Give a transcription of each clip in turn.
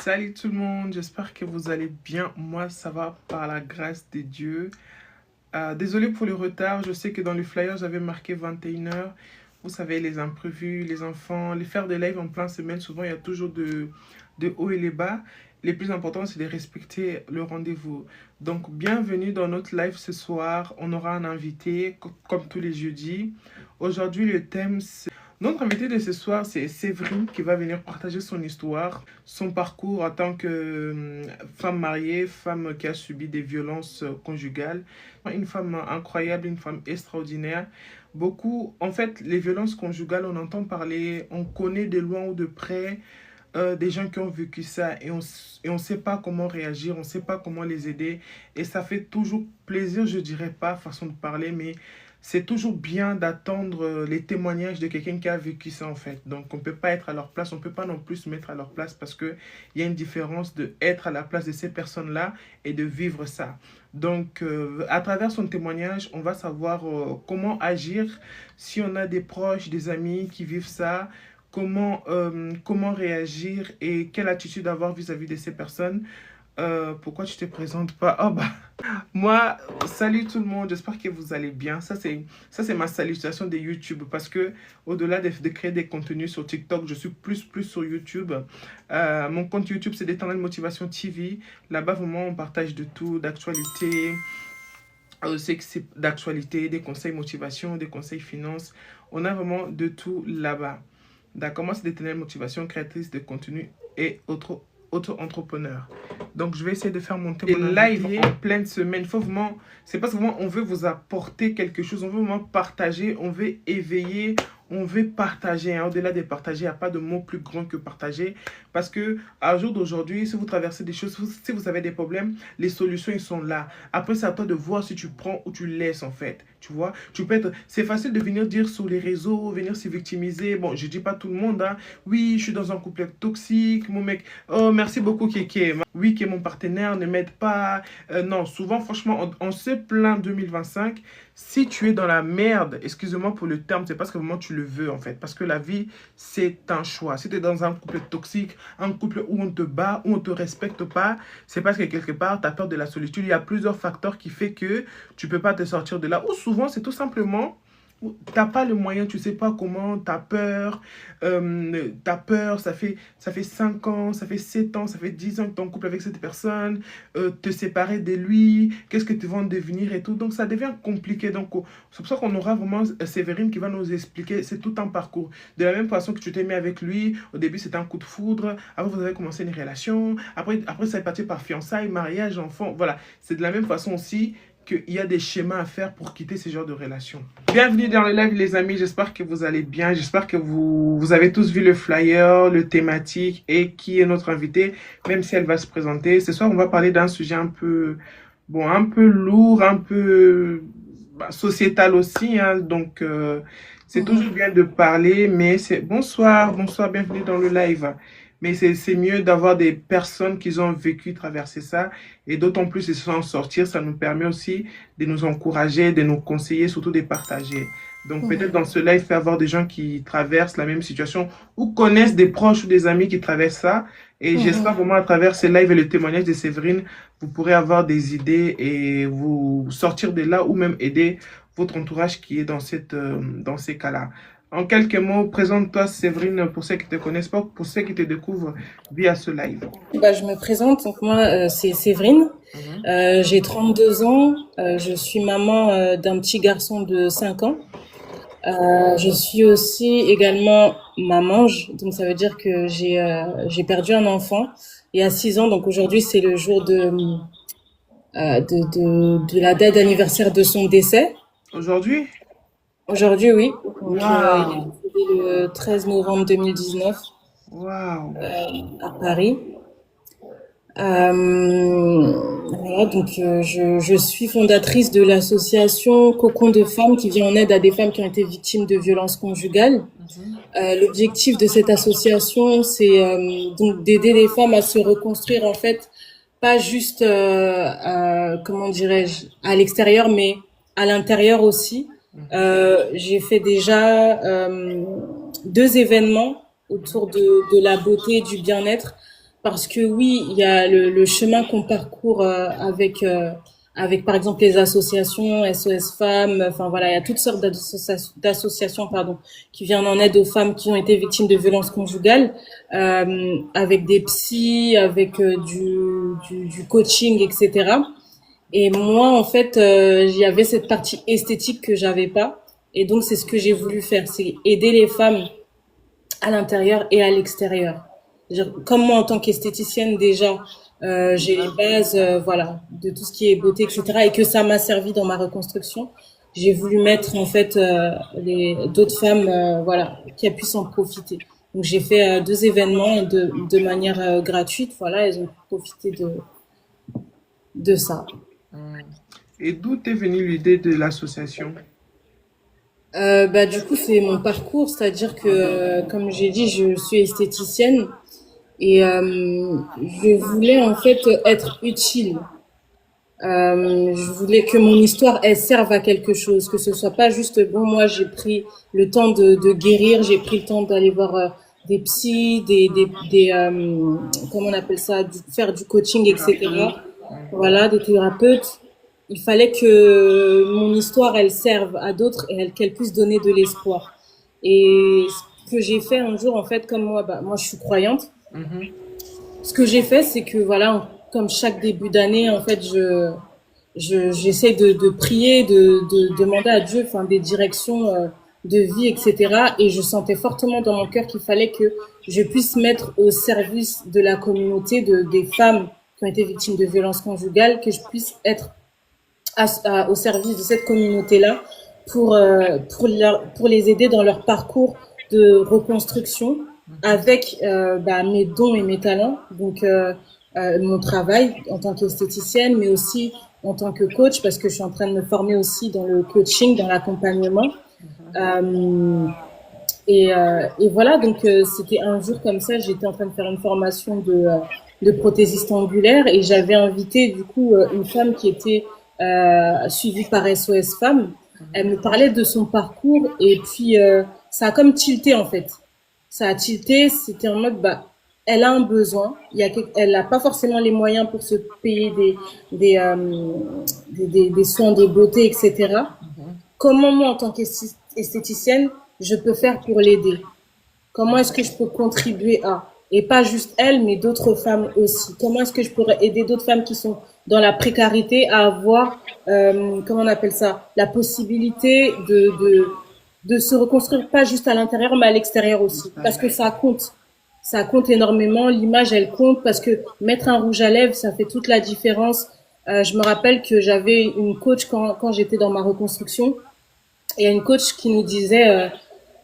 Salut tout le monde, j'espère que vous allez bien. Moi, ça va par la grâce de Dieu. Désolé pour le retard, je sais que dans le flyer, j'avais marqué 21 h. Vous savez, les imprévus, les enfants, les faire des lives en plein semaine, souvent il y a toujours de hauts et les bas. Les plus importants, c'est de respecter le rendez-vous. Donc, bienvenue dans notre live ce soir. On aura un invité, comme tous les jeudis. Aujourd'hui, le thème, c'est... Notre invité de ce soir, c'est Séverine qui va venir partager son histoire, son parcours en tant que femme mariée, femme qui a subi des violences conjugales. Une femme incroyable, une femme extraordinaire. Beaucoup, en fait, les violences conjugales, on entend parler, on connaît de loin ou de près des gens qui ont vécu ça et on sait pas comment réagir, on sait pas comment les aider. Et ça fait toujours plaisir, je dirais pas, façon de parler, mais c'est toujours bien d'attendre les témoignages de quelqu'un qui a vécu ça en fait. Donc on peut pas être à leur place, on peut pas non plus se mettre à leur place parce que il y a une différence de être à la place de ces personnes-là et de vivre ça. Donc à travers son témoignage, on va savoir comment agir si on a des proches, des amis qui vivent ça, comment réagir et quelle attitude avoir vis-à-vis de ces personnes. Pourquoi tu te présentes pas? Oh bah, moi, salut tout le monde, j'espère que vous allez bien. Ça c'est ma salutation de YouTube parce que au-delà de créer des contenus sur TikTok, je suis plus sur YouTube. Mon compte YouTube, c'est d'Éternelle Motivation TV. Là-bas, vraiment, on partage de tout, d'actualité. C'est que c'est d'actualité, des conseils motivation, des conseils finance. On a vraiment de tout là-bas. D'accord, moi c'est d'Éternelle Motivation, créatrice de contenu et auto-entrepreneur. Donc je vais essayer de faire monter mon live en pleine semaine. Il faut vraiment, c'est parce que vraiment on veut vous apporter quelque chose, on veut vraiment partager, on veut éveiller, on veut partager. Hein. Au-delà de partager, il n'y a pas de mot plus grand que partager. Parce que à jour d'aujourd'hui, si vous traversez des choses, si vous avez des problèmes, les solutions ils sont là. Après c'est à toi de voir si tu prends ou tu laisses en fait. Tu vois, tu peux être, c'est facile de venir dire sur les réseaux, venir se victimiser. Bon, je dis pas tout le monde, hein. Oui, je suis dans un couple toxique, mon mec, oh merci beaucoup Kéké. Oui, que mon partenaire ne m'aide pas. Non, souvent, franchement, on se plaint 2025. Si tu es dans la merde, excusez-moi pour le terme, c'est parce que vraiment tu le veux en fait. Parce que la vie, c'est un choix. Si tu es dans un couple toxique, un couple où on te bat, où on te respecte pas, c'est parce que quelque part, tu as peur de la solitude. Il y a plusieurs facteurs qui font que tu peux pas te sortir de là. Ou souvent, c'est tout simplement... T'as pas le moyen, tu sais pas comment, t'as peur, ça fait 5 ans, ça fait 7 ans, ça fait 10 ans que t'es en couple avec cette personne, te séparer de lui, qu'est-ce que tu vas en devenir et tout, donc ça devient compliqué, donc c'est pour ça qu'on aura vraiment Séverine qui va nous expliquer, c'est tout un parcours, de la même façon que tu t'es mis avec lui, au début c'était un coup de foudre, après vous avez commencé une relation, après ça est parti par fiançailles, mariage, enfant, voilà, c'est de la même façon aussi, qu'il y a des schémas à faire pour quitter ce genre de relation. Bienvenue dans le live les amis, j'espère que vous allez bien, j'espère que vous avez tous vu le flyer, le thématique et qui est notre invité, même si elle va se présenter. Ce soir on va parler d'un sujet un peu, bon, un peu lourd, un peu sociétal aussi, hein, donc c'est toujours bien de parler, mais c'est bonsoir, bienvenue dans le live. Mais c'est mieux d'avoir des personnes qui ont vécu, traverser ça. Et d'autant plus, ils s'en sortir, ça nous permet aussi de nous encourager, de nous conseiller, surtout de partager. Donc peut-être dans ce live, il faut avoir des gens qui traversent la même situation ou connaissent des proches ou des amis qui traversent ça. Et j'espère vraiment à travers ce live et le témoignage de Séverine, vous pourrez avoir des idées et vous sortir de là ou même aider votre entourage qui est dans ces cas-là. En quelques mots, présente-toi Séverine pour ceux qui ne te connaissent pas, pour ceux qui te découvrent via ce live. Bah, je me présente, donc moi c'est Séverine, j'ai 32 ans, je suis maman d'un petit garçon de 5 ans. Je suis aussi également maman, donc ça veut dire que j'ai perdu un enfant il y a 6 ans, donc aujourd'hui c'est le jour de la date d'anniversaire de son décès. Aujourd'hui? Aujourd'hui, oui. Donc, il est Waouh! décédé le 13 novembre 2019 Waouh! à Paris. Voilà, donc je suis fondatrice de l'association Cocon de femmes qui vient en aide à des femmes qui ont été victimes de violences conjugales. L'objectif de cette association, c'est donc d'aider les femmes à se reconstruire en fait, pas juste comment dirais-je, à l'extérieur, mais à l'intérieur aussi. J'ai fait déjà 2 événements autour de la beauté et du bien-être parce que oui, il y a le chemin qu'on parcourt avec par exemple les associations SOS Femmes, enfin voilà, il y a toutes sortes d'associations pardon qui viennent en aide aux femmes qui ont été victimes de violences conjugales, avec des psys, avec du coaching, etc. Et moi, en fait, il y avait cette partie esthétique que j'avais pas, et donc c'est ce que j'ai voulu faire, c'est aider les femmes à l'intérieur et à l'extérieur. Comme moi, en tant qu'esthéticienne, déjà, j'ai les bases, voilà, de tout ce qui est beauté, etc., et que ça m'a servi dans ma reconstruction. J'ai voulu mettre, en fait, d'autres femmes, voilà, qui puissent en profiter. Donc, j'ai fait 2 événements de manière gratuite, voilà, elles ont profité de ça. Et d'où t'est venue l'idée de l'association? Bah, du coup, c'est mon parcours, c'est-à-dire que, comme j'ai dit, je suis esthéticienne. Et je voulais en fait être utile. Je voulais que mon histoire elle serve à quelque chose, que ce soit pas juste bon. Moi, j'ai pris le temps de guérir, j'ai pris le temps d'aller voir des psys, comment on appelle ça, faire du coaching, etc. Voilà, des thérapeutes. Il fallait que mon histoire elle serve à d'autres et qu'elle puisse donner de l'espoir. Et ce que j'ai fait un jour, en fait, comme moi, bah, moi je suis croyante. Mhm. Ce que j'ai fait, c'est que voilà, comme chaque début d'année, en fait, j'essaie de prier, de demander à Dieu, enfin, des directions de vie, etc. Et je sentais fortement dans mon cœur qu'il fallait que je puisse mettre au service de la communauté, des femmes qui ont été victimes de violences conjugales, que je puisse être au service de cette communauté-là pour les aider dans leur parcours de reconstruction avec bah, mes dons et mes talents. Donc, mon travail en tant qu'esthéticienne, mais aussi en tant que coach, parce que je suis en train de me former aussi dans le coaching, dans l'accompagnement. Euh, et voilà, donc c'était un jour comme ça, j'étais en train de faire une formation de prothésiste angulaire et j'avais invité du coup une femme qui était suivie par SOS Femmes. Elle me parlait de son parcours et puis ça a comme tilté en fait. Ça a tilté, c'était en mode bah elle a un besoin, elle n'a pas forcément les moyens pour se payer des soins de beauté, etc. Comment moi en tant qu'esthéticienne je peux faire pour l'aider? Comment est-ce que je peux contribuer à? Et pas juste elle, mais d'autres femmes aussi. Comment est-ce que je pourrais aider d'autres femmes qui sont dans la précarité à avoir, comment on appelle ça, la possibilité de se reconstruire pas juste à l'intérieur, mais à l'extérieur aussi. Parce que ça compte. Ça compte énormément. L'image, elle compte parce que mettre un rouge à lèvres, ça fait toute la différence. Je me rappelle que j'avais une coach quand j'étais dans ma reconstruction. Il y a une coach qui nous disait,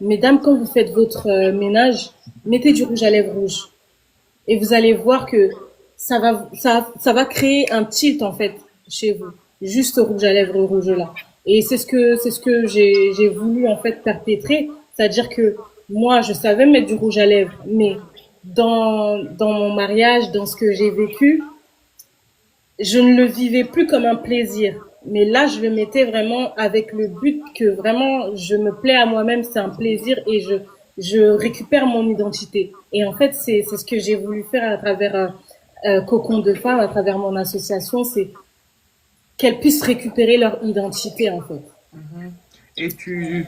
mesdames, quand vous faites votre ménage, mettez du rouge à lèvres rouge. Et vous allez voir que ça va créer un tilt, en fait, chez vous. Juste rouge à lèvres rouge là. Et c'est ce que j'ai voulu, en fait, perpétrer. C'est-à-dire que moi, je savais mettre du rouge à lèvres, mais dans mon mariage, dans ce que j'ai vécu, je ne le vivais plus comme un plaisir. Mais là, je le mettais vraiment avec le but que vraiment, je me plais à moi-même, c'est un plaisir et je récupère mon identité. Et en fait, c'est ce que j'ai voulu faire à travers Cocon de Femmes, à travers mon association, c'est qu'elles puissent récupérer leur identité, en fait. Et tu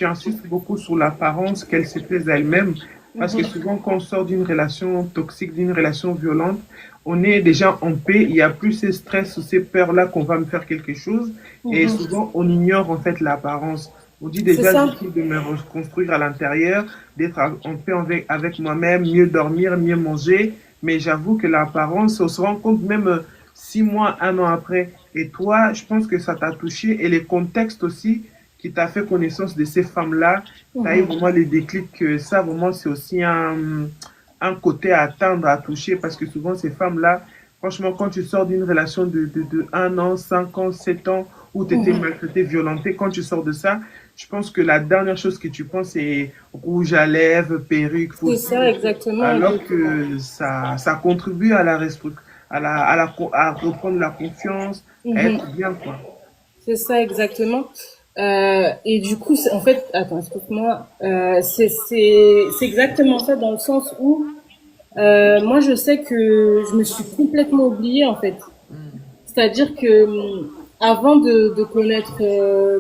insistes beaucoup sur l'apparence, qu'elle se plaise à elle-même, parce que souvent quand on sort d'une relation toxique, d'une relation violente, on est déjà en paix, il n'y a plus ces stress ou ces peurs-là qu'on va me faire quelque chose, et souvent on ignore en fait l'apparence. On dit C'est déjà, ça. j'essaie de me reconstruire à l'intérieur, d'être en paix avec moi-même, mieux dormir, mieux manger, mais j'avoue que l'apparence, on se rend compte même 6 mois, 1 an après. Et toi, je pense que ça t'a touché, et les contextes aussi, qui t'a fait connaissance de ces femmes-là, tu as eu vraiment les déclics que ça, vraiment, c'est aussi un côté à atteindre, à toucher, parce que souvent, ces femmes-là, franchement, quand tu sors d'une relation de 1 an, 5 ans, 7 ans, où tu étais maltraité, violenté, quand tu sors de ça, je pense que la dernière chose que tu penses, c'est rouge à lèvres, perruque, C'est faux ça, cils, exactement. alors que ça contribue à la restructuration, à reprendre la confiance, à être bien, quoi. C'est ça, exactement. Et du coup, en fait, attends, excuse-moi, c'est exactement ça dans le sens où Moi, je sais que je me suis complètement oubliée, en fait. C'est-à-dire que avant de connaître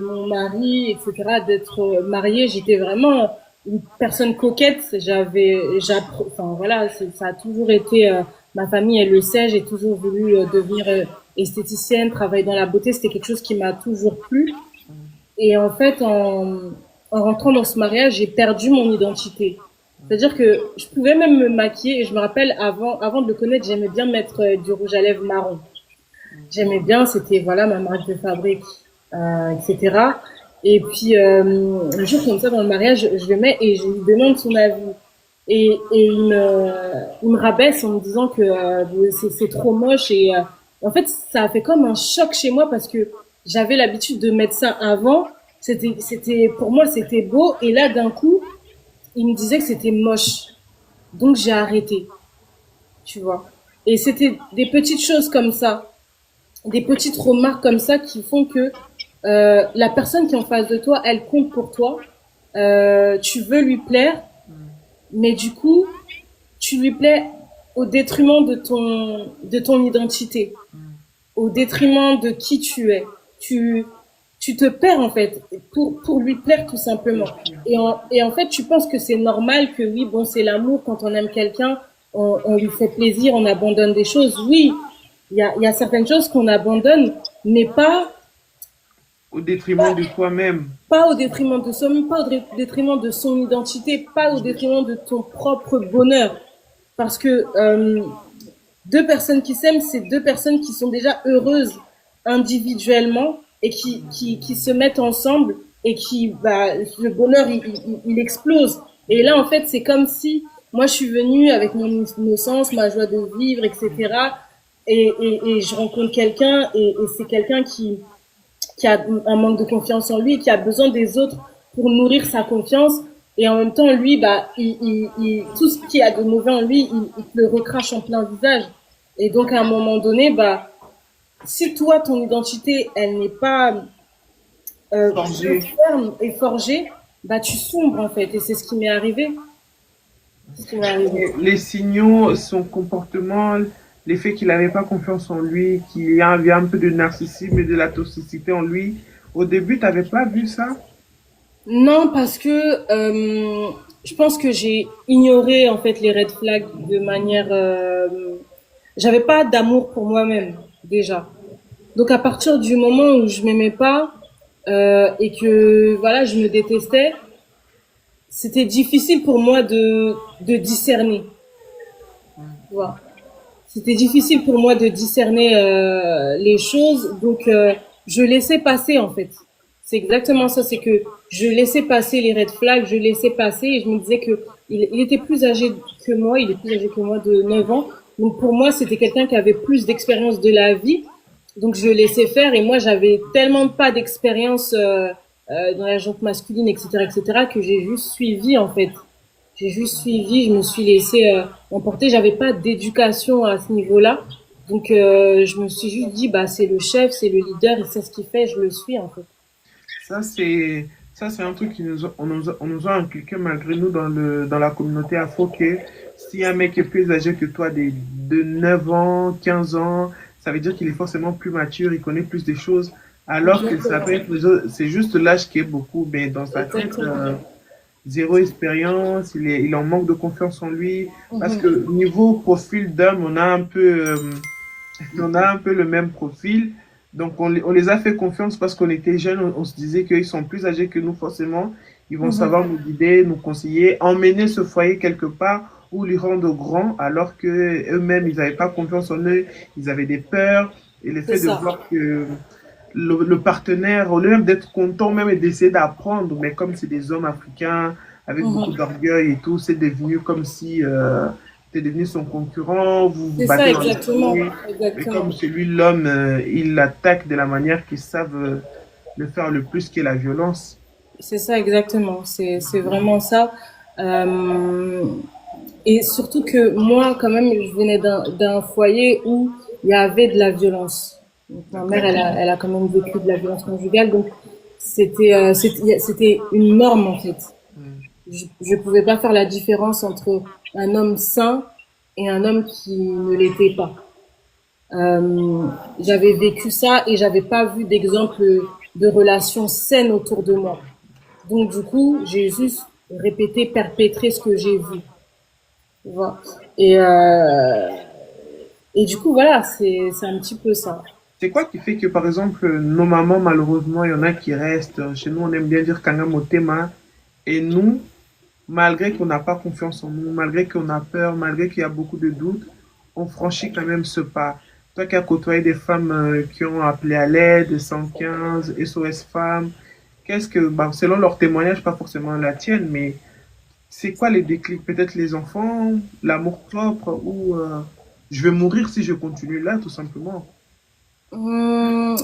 mon mari, etc., d'être mariée, j'étais vraiment une personne coquette. Enfin voilà, ça a toujours été, ma famille, elle le sait, j'ai toujours voulu devenir esthéticienne, travailler dans la beauté. C'était quelque chose qui m'a toujours plu. Et en fait, en rentrant dans ce mariage, j'ai perdu mon identité. C'est-à-dire que je pouvais même me maquiller et je me rappelle avant de le connaître, j'aimais bien mettre du rouge à lèvres marron. J'aimais bien, c'était voilà ma marque de fabrique, etc. Et puis un jour comme ça dans le mariage, je le mets et je lui demande son avis. Et il me rabaisse en me disant que c'est trop moche et en fait ça a fait comme un choc chez moi parce que j'avais l'habitude de mettre ça avant. C'était pour moi c'était beau et là d'un coup il me disait que c'était moche. Donc j'ai arrêté, tu vois. Et c'était des petites choses comme ça, des petites remarques comme ça qui font que la personne qui est en face de toi, elle compte pour toi. Tu veux lui plaire, mais du coup, tu lui plais au détriment de ton identité, au détriment de qui tu es. Tu te perds en fait pour lui plaire tout simplement. Et en fait, tu penses que c'est normal que oui, bon, c'est l'amour quand on aime quelqu'un, on lui fait plaisir, on abandonne des choses. Oui, il y a certaines choses qu'on abandonne, mais Au détriment de toi-même. pas au détriment de soi-même, pas au détriment de son identité, pas au détriment de ton propre bonheur. Parce que deux personnes qui s'aiment, c'est deux personnes qui sont déjà heureuses individuellement et qui se mettent ensemble et le bonheur, il explose. Et là, en fait, c'est comme si moi, je suis venue avec mon innocence, ma joie de vivre, etc. Et je rencontre quelqu'un et c'est quelqu'un qui a un manque de confiance en lui, qui a besoin des autres pour nourrir sa confiance. Et en même temps, lui, tout ce qui a de mauvais en lui, il le recrache en plein visage. Et donc, à un moment donné, si toi, ton identité, elle n'est pas ferme et forgée, tu sombres, en fait. Et c'est ce qui m'est arrivé. C'est ce qui m'est arrivé. Les signaux, son comportement, les faits qu'il n'avait pas confiance en lui, qu'il y avait un peu de narcissisme et de la toxicité en lui. Au début, tu n'avais pas vu ça? Non, parce que je pense que j'ai ignoré en fait les red flags de manière. J'avais pas d'amour pour moi-même déjà. Donc à partir du moment où je m'aimais pas et que voilà, je me détestais, c'était difficile pour moi de discerner. Tu vois. C'était difficile pour moi de discerner les choses, donc je laissais passer en fait. C'est exactement ça, c'est que je laissais passer les red flags, je laissais passer et je me disais que il était plus âgé que moi, il est plus âgé que moi de 9 ans. Donc pour moi, c'était quelqu'un qui avait plus d'expérience de la vie. Donc je laissais faire et moi j'avais tellement pas d'expérience dans la jante masculine, etc., que j'ai juste suivi en fait. J'ai juste suivi, je me suis laissée emporter. J'avais pas d'éducation à ce niveau-là, donc je me suis juste dit c'est le chef, c'est le leader, il sait ce qu'il fait, je le suis en fait. Ça, c'est un truc on nous a inculqué malgré nous dans la communauté afro que si un mec est plus âgé que toi de 9 ans, 15 ans, ça veut dire qu'il est forcément plus mature, il connaît plus des choses, alors que ça peut être, c'est juste l'âge qui est beaucoup, mais dans sa tête, Exactement. zéro expérience, il en manque de confiance en lui, parce Mhm. que niveau profil d'homme, on a un peu le même profil. Donc, on les a fait confiance parce qu'on était jeunes. On se disait qu'ils sont plus âgés que nous, forcément. Ils vont Mhm. savoir nous guider, nous conseiller, emmener ce foyer quelque part ou les rendre grand, alors que eux-mêmes, ils n'avaient pas confiance en eux. Ils avaient des peurs. Et le C'est fait de ça. voir que le partenaire, au lieu même d'être content même et d'essayer d'apprendre, mais comme c'est des hommes africains avec beaucoup Mhm. d'orgueil et tout, c'est devenu comme si t'es devenu son concurrent, vous vous C'est ça battez dans les exactement, pieds. Et comme exactement. c'est lui l'homme, il l'attaque de la manière qu'ils savent le faire le plus, qui est la violence. C'est ça exactement. C'est vraiment ça. Euh, et surtout que moi, quand même, je venais d'un foyer où il y avait de la violence. Donc, ma mère, D'accord. elle a quand même vécu de la violence conjugale, donc c'était une norme en fait. Je pouvais pas faire la différence entre un homme sain et un homme qui ne l'était pas. J'avais vécu ça et j'avais pas vu d'exemple de relations saines autour de moi. Donc du coup, j'ai juste répété, perpétré ce que j'ai vu. Tu vois. Et, euh, et du coup, voilà, c'est un petit peu ça. C'est quoi qui fait que, par exemple, nos mamans, malheureusement, il y en a qui restent. Chez nous, on aime bien dire Kanga Motema. Et nous, malgré qu'on n'a pas confiance en nous, malgré qu'on a peur, malgré qu'il y a beaucoup de doutes, on franchit quand même ce pas. Toi qui as côtoyé des femmes qui ont appelé à l'aide, 115, SOS Femmes, qu'est-ce que, bah, selon leur témoignage, pas forcément la tienne, mais c'est quoi les déclics? Peut-être les enfants, l'amour propre, ou je vais mourir si je continue là, tout simplement. Hum,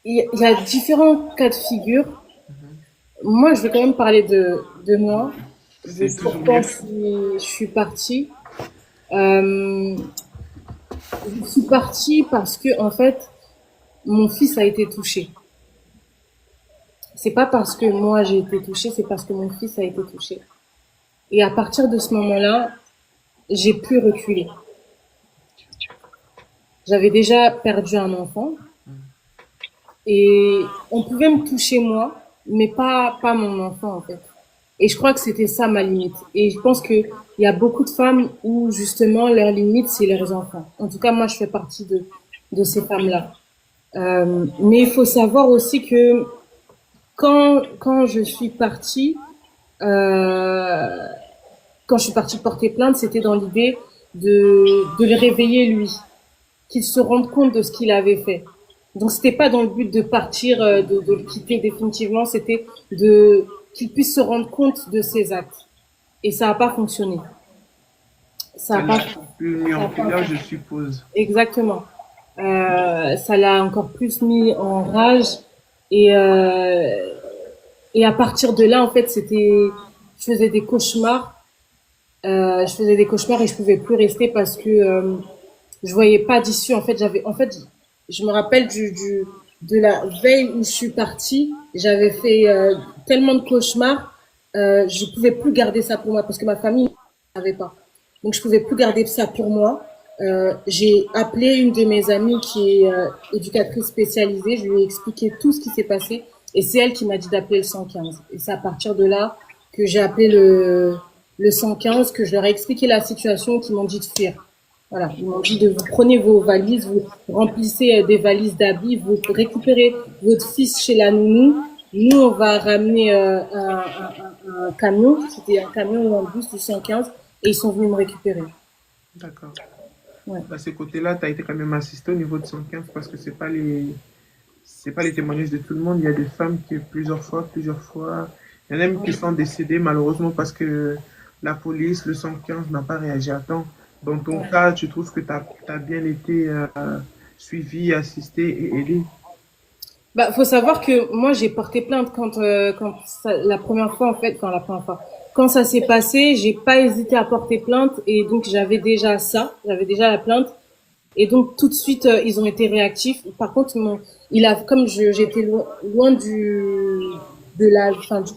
il y a différents cas de figure. Moi, je vais quand même parler de moi, de C'est toujours pourquoi mieux. je suis partie. Euh, je suis partie parce que, en fait, mon fils a été touché. C'est pas parce que moi j'ai été touchée, c'est parce que mon fils a été touché. Et à partir de ce moment-là, j'ai pu reculer. J'avais déjà perdu un enfant et on pouvait me toucher moi, mais pas mon enfant en fait. Et je crois que c'était ça ma limite. Et je pense que il y a beaucoup de femmes où justement leur limite c'est leurs enfants. En tout cas, moi je fais partie de ces femmes-là. Mais il faut savoir aussi que quand je suis partie, euh, quand je suis partie porter plainte, c'était dans l'idée de le réveiller lui, qu'il se rende compte de ce qu'il avait fait. Donc c'était pas dans le but de partir, de le quitter définitivement, c'était de qu'il puisse se rendre compte de ses actes. Et ça n'a pas fonctionné. Ça Ça n'a pas, l'a plus mis ça en a pas colère, je suppose. exactement. Ça l'a encore plus mis en rage et et à partir de là, en fait, je faisais des cauchemars. Je faisais des cauchemars et je pouvais plus rester parce que je voyais pas d'issue. En fait, je me rappelle de la veille où je suis partie. J'avais fait tellement de cauchemars, je pouvais plus garder ça pour moi parce que ma famille ne savait pas. Donc je pouvais plus garder ça pour moi. J'ai appelé une de mes amies qui est éducatrice spécialisée. Je lui ai expliqué tout ce qui s'est passé et c'est elle qui m'a dit d'appeler le 115. Et c'est à partir de là que j'ai appelé le 115, que je leur ai expliqué la situation, qu'ils m'ont dit de fuir. Voilà, ils m'ont dit de vous prenez vos valises, vous remplissez des valises d'habits, vous récupérez votre fils chez la nounou. Nous, on va ramener un camion, c'était un camion ou un bus du 115, et ils sont venus me récupérer. D'accord. Ouais. À ce côté-là, tu as été quand même assisté au niveau de 115 parce que c'est pas les témoignages de tout le monde. Il y a des femmes qui plusieurs fois. Il y en a même qui sont décédées malheureusement parce que la police, le 115 n'a pas réagi à temps. Dans ton Ouais. cas, tu trouves que tu as bien été suivi, assisté et aidé. Bah, faut savoir que moi, j'ai porté plainte la première fois, en fait, enfin, la première fois. Quand ça s'est passé, j'ai pas hésité à porter plainte et donc j'avais déjà ça, j'avais déjà la plainte. Et donc tout de suite, ils ont été réactifs. Par contre, comme j'étais loin du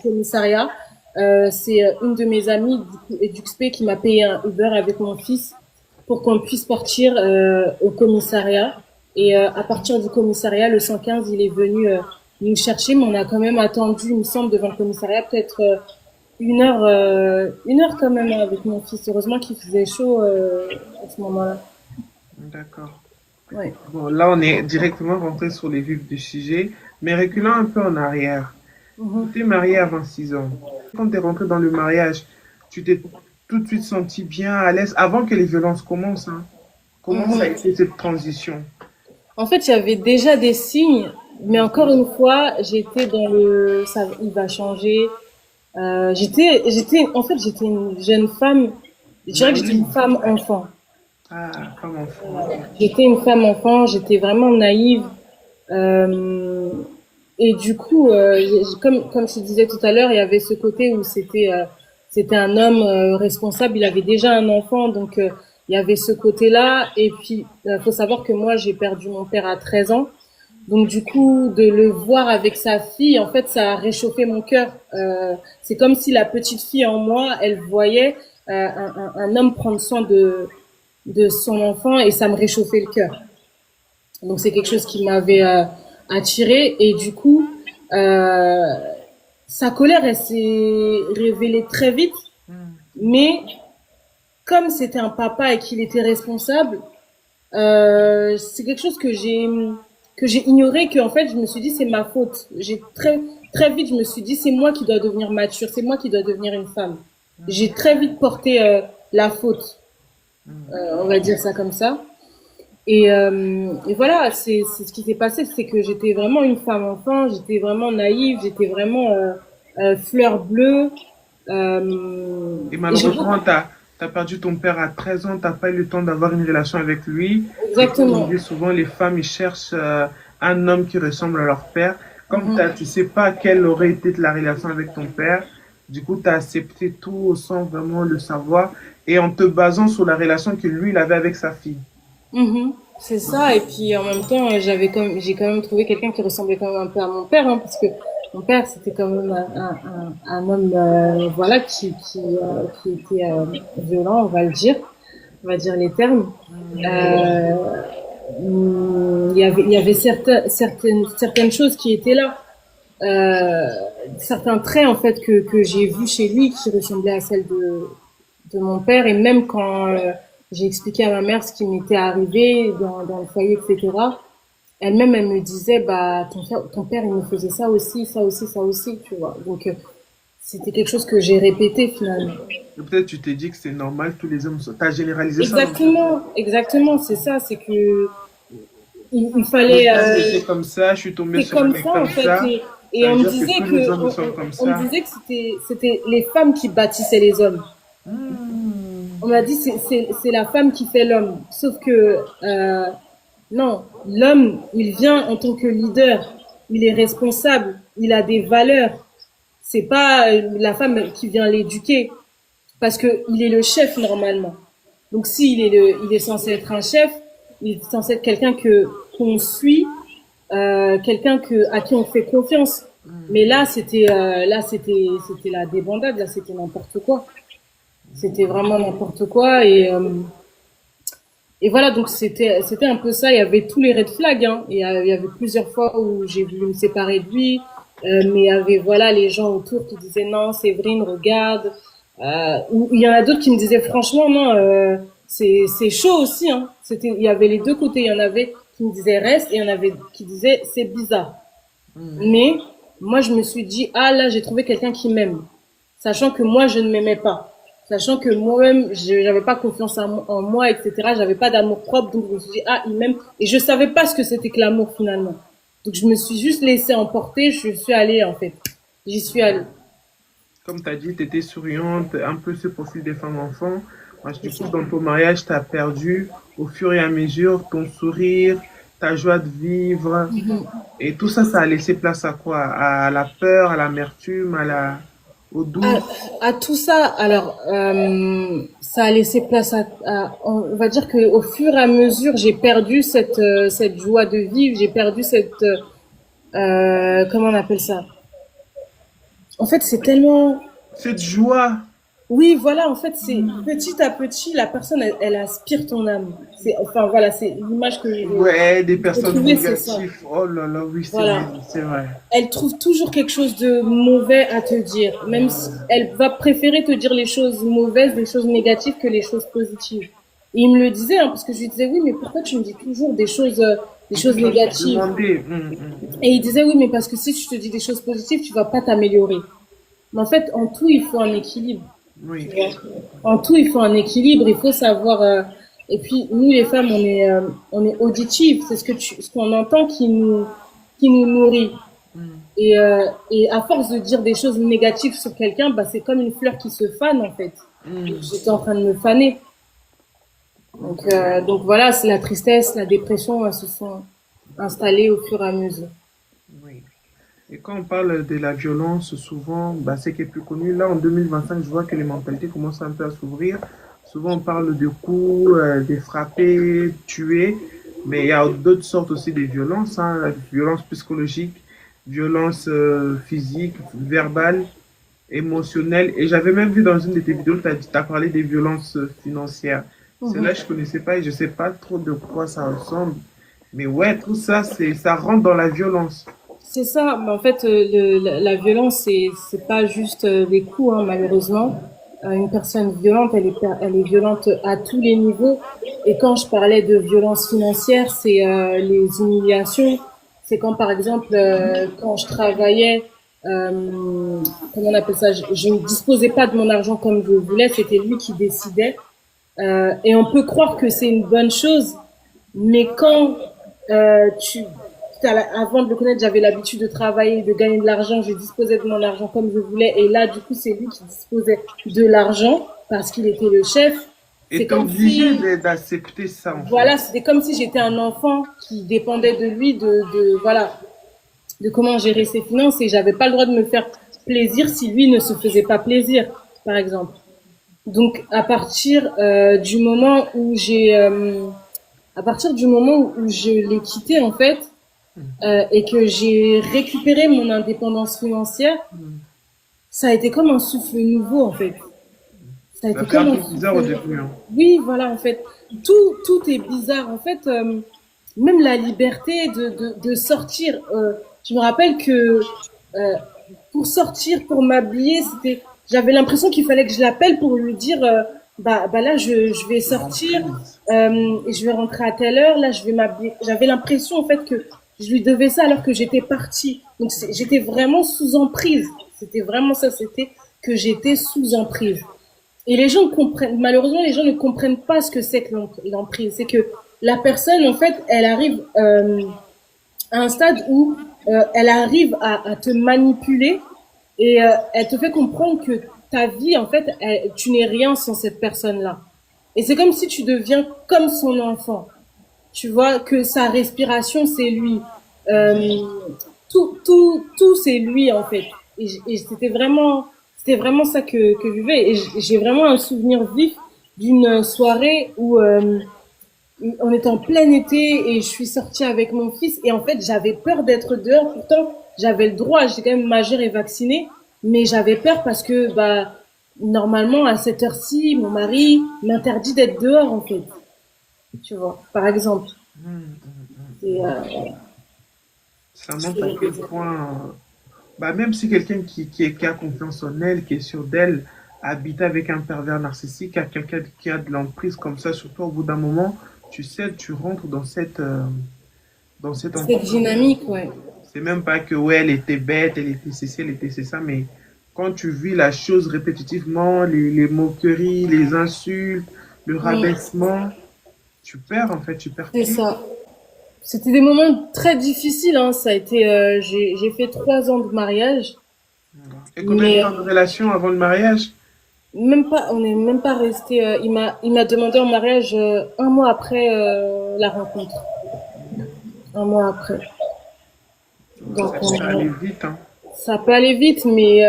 commissariat, c'est une de mes amies d'UXP qui m'a payé un Uber avec mon fils pour qu'on puisse partir au commissariat. Et à partir du commissariat, le 115, il est venu nous chercher, mais on a quand même attendu, il me semble, devant le commissariat, peut-être une heure quand même avec mon fils. Heureusement qu'il faisait chaud à ce moment-là. D'accord. Ouais. Bon, là, on est directement rentré sur les vifs du sujet, mais reculant un peu en arrière. Tu Mhm. t'es marié à 26 ans. Quand tu es rentré dans le mariage, tu t'es tout de suite senti bien à l'aise avant que les violences commencent, hein. Comment ça a Mhm. été cette transition? En fait, il y avait déjà des signes, mais encore une fois, j'étais dans ça, il va changer. J'étais une jeune femme. Je dirais que j'étais une Naïve. femme enfant. Ah, femme enfant, ok. J'étais une femme enfant. J'étais vraiment naïve. Euh, et du coup, comme je te disais tout à l'heure, il y avait ce côté où c'était un homme responsable. Il avait déjà un enfant, donc il y avait ce côté-là. Et puis, faut savoir que moi, j'ai perdu mon père à 13 ans. Donc du coup, de le voir avec sa fille, en fait, ça a réchauffé mon cœur. C'est comme si la petite fille en moi, elle voyait un homme prendre soin de son enfant et ça me réchauffait le cœur. Donc c'est quelque chose qui m'avait attirée et du coup, euh, sa colère, elle s'est révélée très vite, mais comme c'était un papa et qu'il était responsable, c'est quelque chose que j'ai ignoré, que en fait je me suis dit c'est ma faute. J'ai très vite je me suis dit c'est moi qui dois devenir mature, c'est moi qui dois devenir une femme. J'ai très vite porté la faute, on va dire ça comme ça. Et voilà, c'est ce qui s'est passé, c'est que j'étais vraiment une femme enfant, j'étais vraiment naïve, j'étais vraiment fleur bleue. Et Et j'ai malheureusement, tu as perdu ton père à 13 ans, tu n'as pas eu le temps d'avoir une relation avec lui. Et comme on exactement. dit souvent, les femmes, ils cherchent un homme qui ressemble à leur père. Comme Mhm. tu sais pas quelle aurait été la relation avec ton père, du coup, tu as accepté tout sans vraiment le savoir et en te basant sur la relation que lui, il avait avec sa fille. Mhm. C'est ça, et puis en même temps, j'ai quand même trouvé quelqu'un qui ressemblait quand même un peu à mon père, hein, parce que mon père, c'était quand même un homme, voilà, qui était violent, on va dire les termes. Euh, il y avait certaines choses qui étaient là, euh, certains traits en fait que j'ai vus chez lui qui ressemblaient à celles de mon père, et même quand j'ai expliqué à ma mère ce qui m'était arrivé dans le foyer, etc. Elle-même, elle me disait, bah, ton père, il me faisait ça aussi, ça aussi, ça aussi, tu vois. Donc, c'était quelque chose que j'ai répété finalement. Et peut-être tu t'es dit que c'est normal, tous les hommes sont... Tu as généralisé ça dans ta tête. Exactement, exactement, c'est ça, c'est que il Mon fallait, père était comme ça, je suis tombé c'est sur un comme mec ça en comme fait, ça. et Ça veut on me dire que disait tous les que, hommes sont comme on me ça. disait que c'était les femmes qui bâtissaient les hommes. Hmm. On m'a dit c'est la femme qui fait l'homme. Sauf que non, l'homme, il vient en tant que leader, il est responsable, il a des valeurs. C'est pas la femme qui vient l'éduquer parce que il est le chef normalement. Donc s'il est il est censé être un chef, il est censé être quelqu'un que qu'on suit, quelqu'un à qui on fait confiance. Mais c'était la débandade, là c'était n'importe quoi. C'était vraiment n'importe quoi et voilà, donc c'était un peu ça. Il y avait tous les red flags, hein. Il y avait plusieurs fois où j'ai voulu me séparer de lui, mais il y avait voilà les gens autour qui disaient non, Séverine, regarde. Ou il y en a d'autres qui me disaient franchement non, c'est chaud aussi, hein. Il y avait les deux côtés. Il y en avait qui me disaient reste et il y en avait qui disaient c'est bizarre. Mais moi je me suis dit ah là j'ai trouvé quelqu'un qui m'aime, sachant que moi je ne m'aimais pas. Sachant que moi-même, j'avais pas confiance en moi, etc. J'avais pas d'amour propre, donc je me suis dit, ah, il m'aime. Et je savais pas ce que c'était que l'amour, finalement. Donc je me suis juste laissée emporter, je suis allée, en fait. J'y suis allée. Comme tu as dit, tu étais souriante, un peu ce profil des femmes enfants. Moi, C'est du coup, ça. dans ton mariage, tu as perdu au fur et à mesure ton sourire, ta joie de vivre. Et tout ça, ça a laissé place à quoi? À la peur, à l'amertume, au À, doute. à tout ça, alors, ça a laissé place on va dire que au fur et à mesure, j'ai perdu cette joie de vivre, j'ai perdu comment on appelle ça? En fait, c'est tellement, Cette joie. oui, voilà, en fait, c'est petit à petit, la personne, elle aspire ton âme. Enfin, voilà, c'est l'image que Ouais, des je personnes trouvais, c'est ça. négatives. Oh là là, oui, c'est vrai, Voilà. c'est vrai. Elle trouve toujours quelque chose de mauvais à te dire. Même si elle va préférer te dire les choses mauvaises, les choses négatives que les choses positives. Et il me le disait, hein, parce que je lui disais, oui, mais pourquoi tu me dis toujours des En plus, choses je dois te négatives? demander. Et il disait, oui, mais parce que si je te dis des choses positives, tu vas pas t'améliorer. Mais en fait, en tout, il faut un équilibre. Tu Oui. vois. En tout, il faut un équilibre, il faut savoir. Et puis, nous, les femmes, on est auditives. C'est ce qu'on entend qui nous nourrit. Et à force de dire des choses négatives sur quelqu'un, bah, c'est comme une fleur qui se fane, en fait. J'étais en train de me faner. Donc voilà, c'est la tristesse, la dépression, elles se sont installées au fur et à mesure. Oui. Et quand on parle de la violence, souvent, bah, c'est qui est plus connu. Là, en 2025, je vois que les mentalités commencent un peu à s'ouvrir. Souvent, on parle de coups, des frappés, tués. Mais il y a d'autres sortes aussi de violences, hein. La violence psychologique, violence physique, verbale. émotionnelle. Et j'avais même vu dans une de tes vidéos, tu as parlé des violences financières. Mhm. Cela, je connaissais pas et je sais pas trop de quoi ça ressemble. Mais ouais, tout ça, ça rentre dans la violence. C'est ça, mais en fait, la violence, c'est pas juste des coups, hein, malheureusement. Une personne violente, elle est violente à tous les niveaux. Et quand je parlais de violence financière, c'est les humiliations. C'est quand, par exemple, quand je travaillais, comment on appelle ça, je ne disposais pas de mon argent comme je voulais, c'était lui qui décidait. Et on peut croire que c'est une bonne chose, mais quand tu, avant de le connaître, j'avais l'habitude de travailler, de gagner de l'argent, je disposais de mon argent comme je voulais, et là, du coup, c'est lui qui disposait de l'argent parce qu'il était le chef. Et C'est t'es comme obligé si, d'accepter ça, en fait. voilà, c'était comme si j'étais un enfant qui dépendait de lui, voilà, de comment gérer ses finances, et j'avais pas le droit de me faire plaisir si lui ne se faisait pas plaisir, par exemple. Donc, à partir du moment où je l'ai quitté, en fait, et que j'ai récupéré mon indépendance financière, ça a été comme un souffle nouveau, en fait. Ça a Ça été fait un comme un peu bizarre au souffle. début, hein. Oui, voilà, en fait. Tout est bizarre. En fait, même la liberté de sortir. Je me rappelle que euh, pour sortir, pour m'habiller, j'avais l'impression qu'il fallait que je l'appelle pour lui dire, bah là, je vais sortir, L'emprise. et je vais rentrer à telle heure. Là, je vais m'habiller. J'avais l'impression, en fait, que je lui devais ça alors que j'étais partie. Donc, j'étais vraiment sous emprise. C'était vraiment ça. C'était que j'étais sous emprise. Et les gens comprennent, malheureusement, les gens ne comprennent pas ce que c'est que l'emprise. C'est que la personne, en fait, elle arrive à un stade où elle arrive à te manipuler et elle te fait comprendre que ta vie, en fait, tu n'es rien sans cette personne-là. Et c'est comme si tu deviens comme son enfant. Tu vois que sa respiration, c'est lui. Euh, tout, c'est lui, en fait. Et c'était vraiment ça que je vivais. Et j'ai vraiment un souvenir vif d'une soirée où on était en plein été et je suis sortie avec mon fils. Et en fait, j'avais peur d'être dehors. Pourtant, j'avais le droit. J'étais quand même majeure et vaccinée. Mais j'avais peur parce que, bah, normalement, à cette heure-ci, mon mari m'interdit d'être dehors, en fait. Tu vois, par exemple. Et, Ça montre à quel point, bah, même si quelqu'un qui a confiance en elle, qui est sûr d'elle, habite avec un pervers narcissique, à quelqu'un qui a de l'emprise comme ça, surtout au bout d'un moment, tu sais, tu rentres dans cette cette emprise. dynamique, ouais. C'est même pas que, ouais, elle était bête, elle était ceci, elle était c'est ça, mais quand tu vis la chose répétitivement, les moqueries, les insultes, le Mm, rabaissement, tu perds, en fait, tu perds c'est pied. ça. C'était des moments très difficiles, hein. Ça a été, j'ai fait 3 ans de mariage, Et combien de mais temps de relation avant le mariage? même pas, on n'est même pas resté. Il m'a demandé en mariage 1 mois après la rencontre. 1 mois après. Donc Ça peut aller vite, hein. ça peut aller vite, mais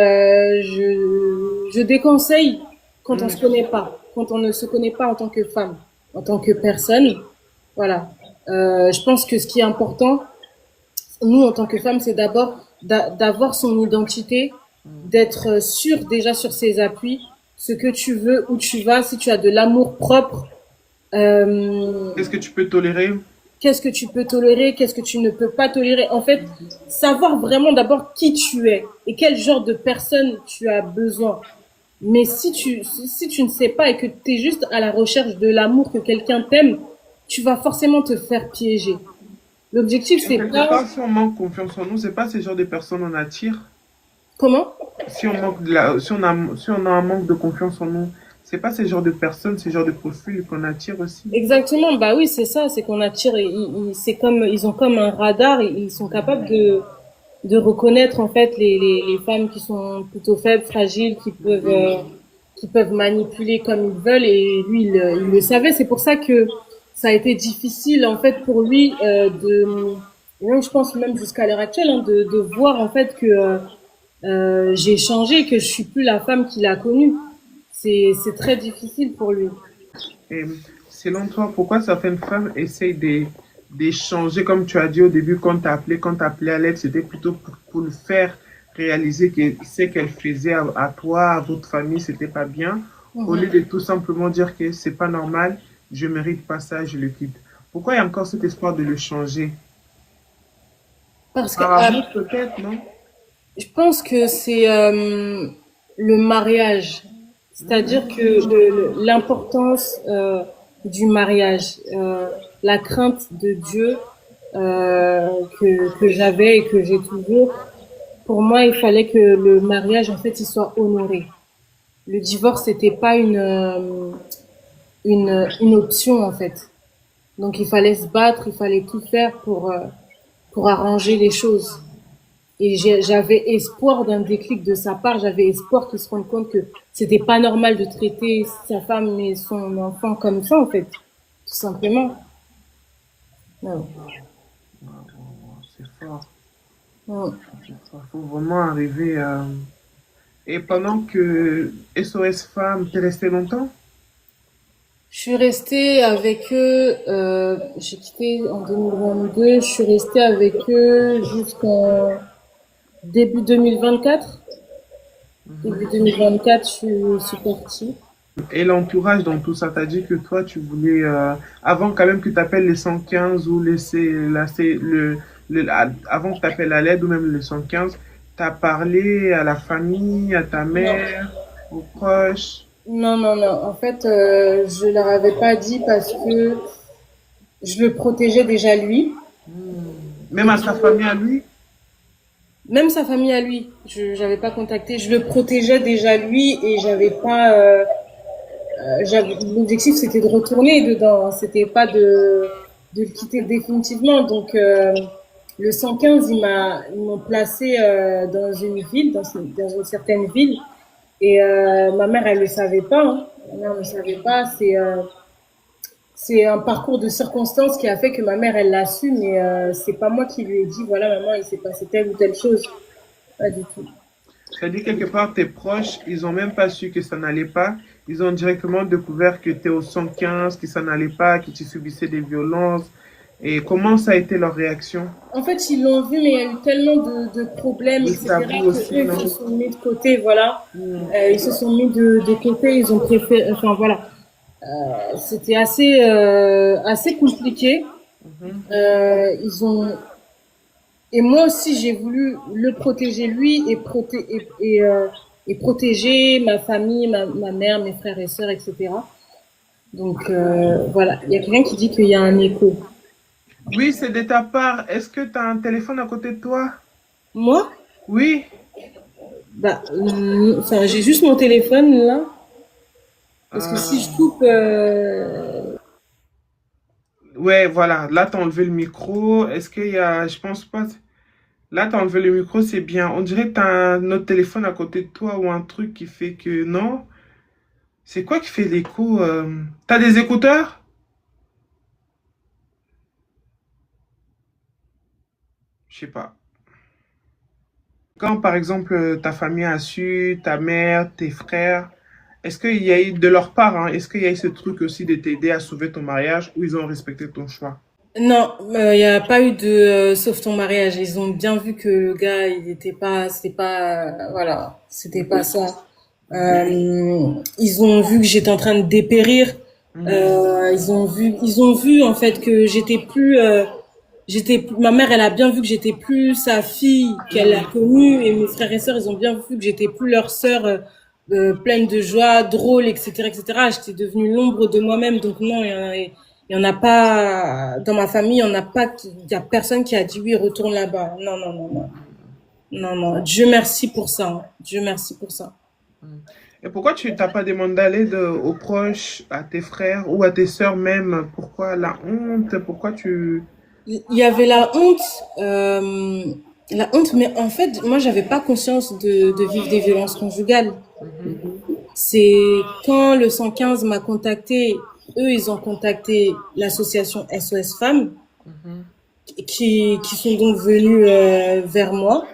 je déconseille quand on se Mm. connaît pas, quand on ne se connaît pas en tant que femme, en tant que personne. Voilà. Je pense que ce qui est important, nous en tant que femmes, c'est d'abord d'avoir son identité, d'être sûr déjà sur ses appuis, ce que tu veux, où tu vas, si tu as de l'amour propre. Euh, Qu'est-ce que tu peux tolérer? Qu'est-ce que tu peux tolérer, qu'est-ce que tu ne peux pas tolérer. En fait, savoir vraiment d'abord qui tu es et quel genre de personne tu as besoin. Mais si tu ne sais pas et que tu es juste à la recherche de l'amour, que quelqu'un t'aime, tu vas forcément te faire piéger. L'objectif, Et c'est quelque pas... part, si on manque confiance en nous, c'est pas ce genre de personnes on attire. Comment? Si on manque si on a un manque de confiance en nous, c'est pas ce genre de personnes, ce genre de profil qu'on attire aussi. Exactement, bah oui, c'est ça, c'est qu'on attire, c'est comme, ils ont comme un radar, et ils sont capables de reconnaître en fait les femmes qui sont plutôt faibles, fragiles, qui peuvent manipuler comme ils veulent, et lui il le savait. C'est pour ça que ça a été difficile en fait pour lui et même je pense même jusqu'à l'heure actuelle, hein, de voir en fait que j'ai changé, que je suis plus la femme qu'il a connue. C'est très difficile pour lui. Et selon toi, pourquoi certaines femmes essayent d'échanger, comme tu as dit au début, quand t'as appelé à l'aide, c'était plutôt pour le faire réalisé que ce qu'elle faisait à toi, à votre famille, c'était pas bien, au lieu Mhm. de tout simplement dire que c'est pas normal, je mérite pas ça, je le quitte. Pourquoi il y a encore cet espoir de le changer? Parce que Par amour peut-être, non? je pense que c'est le mariage, c'est-à-dire que l'importance du mariage, la crainte de Dieu que j'avais et que j'ai toujours. Pour moi, il fallait que le mariage, en fait, il soit honoré. Le divorce, c'était pas une option, en fait. Donc, il fallait se battre, il fallait tout faire pour arranger les choses. Et j'avais espoir d'un déclic de sa part, j'avais espoir qu'il se rende compte que c'était pas normal de traiter sa femme et son enfant comme ça, en fait. Tout simplement. Non. C'est fort. Non. Il faut vraiment arriver à... Et pendant que SOS Femmes, t'es resté longtemps? Je suis restée avec eux, j'ai quitté en 2022, je suis restée avec eux jusqu'en début 2024. Début 2024, je suis partie. Et l'entourage dans tout ça, t'as dit que toi, tu voulais, avant quand même que tu appelles les 115 ou avant que tu appelles à l'aide ou même les 115, t'as parlé à la famille, à ta Non, mère, aux proches, non, non, non. En fait, je leur avais pas dit parce que je le protégeais déjà lui. même Et à que, sa famille à lui. même sa famille à lui, je j'avais pas contacté. Je le protégeais déjà lui et j'avais pas. L'objectif c'était de retourner dedans. C'était pas de le quitter définitivement. Donc le 115, ils m'ont placé dans une ville, dans une certaine ville. Et ma mère, elle le savait pas. Hein. Ma mère ne savait pas. C'est un parcours de circonstances qui a fait que ma mère, elle l'a su, mais c'est pas moi qui lui ai dit, voilà, maman, il s'est passé telle ou telle chose. Pas du tout. C'est-à-dire quelque part, tes proches, ils ont même pas su que ça n'allait pas. Ils ont directement découvert que tu es au 115, que ça n'allait pas, que tu subissais des violences. Et comment ça a été leur réaction? En fait, ils l'ont vu, mais il y a eu tellement de problèmes, De etc., tabou que aussi, eux, ils non? se sont mis de côté, voilà. Hmm. Ils se sont mis de côté, ils ont préféré, enfin voilà. C'était assez compliqué. Ils ont, et moi aussi, j'ai voulu le protéger lui et protéger ma famille, ma mère, mes frères et sœurs, etc. Donc voilà, il y a quelqu'un qui dit qu'il y a un écho. Oui, c'est de ta part. Est-ce que tu as un téléphone à côté de toi? Moi, Oui. bah, enfin, j'ai juste mon téléphone là, parce que si je Euh, coupe, ouais, voilà. Là, tu as enlevé le micro. Est-ce qu'il y a... Je pense pas. Là, tu as enlevé le micro, c'est bien. On dirait que tu as un autre téléphone à côté de toi ou un truc qui fait que... Non? C'est quoi qui fait l'écho? T'as des écouteurs? Je sais pas. Quand, par exemple, ta famille a su, ta mère, tes frères, est-ce qu'il y a eu, de leur part, hein, est-ce qu'il y a eu ce truc aussi de t'aider à sauver ton mariage ou ils ont respecté ton choix? non, il n'y a pas eu de sauf ton mariage. Ils ont bien vu que le gars, il était pas, c'était pas, voilà, c'était pas ça. Ils ont vu que j'étais en train de dépérir. Ils ont vu en fait que ma mère, elle a bien vu que j'étais plus sa fille qu'elle a connue et mes frères et sœurs, ils ont bien vu que j'étais plus leur sœur pleine de joie, drôle, etc., etc. J'étais devenue l'ombre de moi-même. Donc non, il y en a pas dans ma famille, il y en a pas, il y a personne qui a dit oui, retourne là-bas. Non, non, non, non, non, non. Dieu merci pour ça. Hein. Dieu merci pour ça. Et pourquoi tu t'as pas demandé d'aide aux proches, à tes frères ou à tes sœurs même? Pourquoi la honte? Pourquoi tu... Il y avait la honte, mais en fait, moi, j'avais pas conscience de vivre des violences conjugales. C'est quand le 115 m'a contacté, eux, ils ont contacté l'association SOS Femmes, qui sont donc venus vers moi.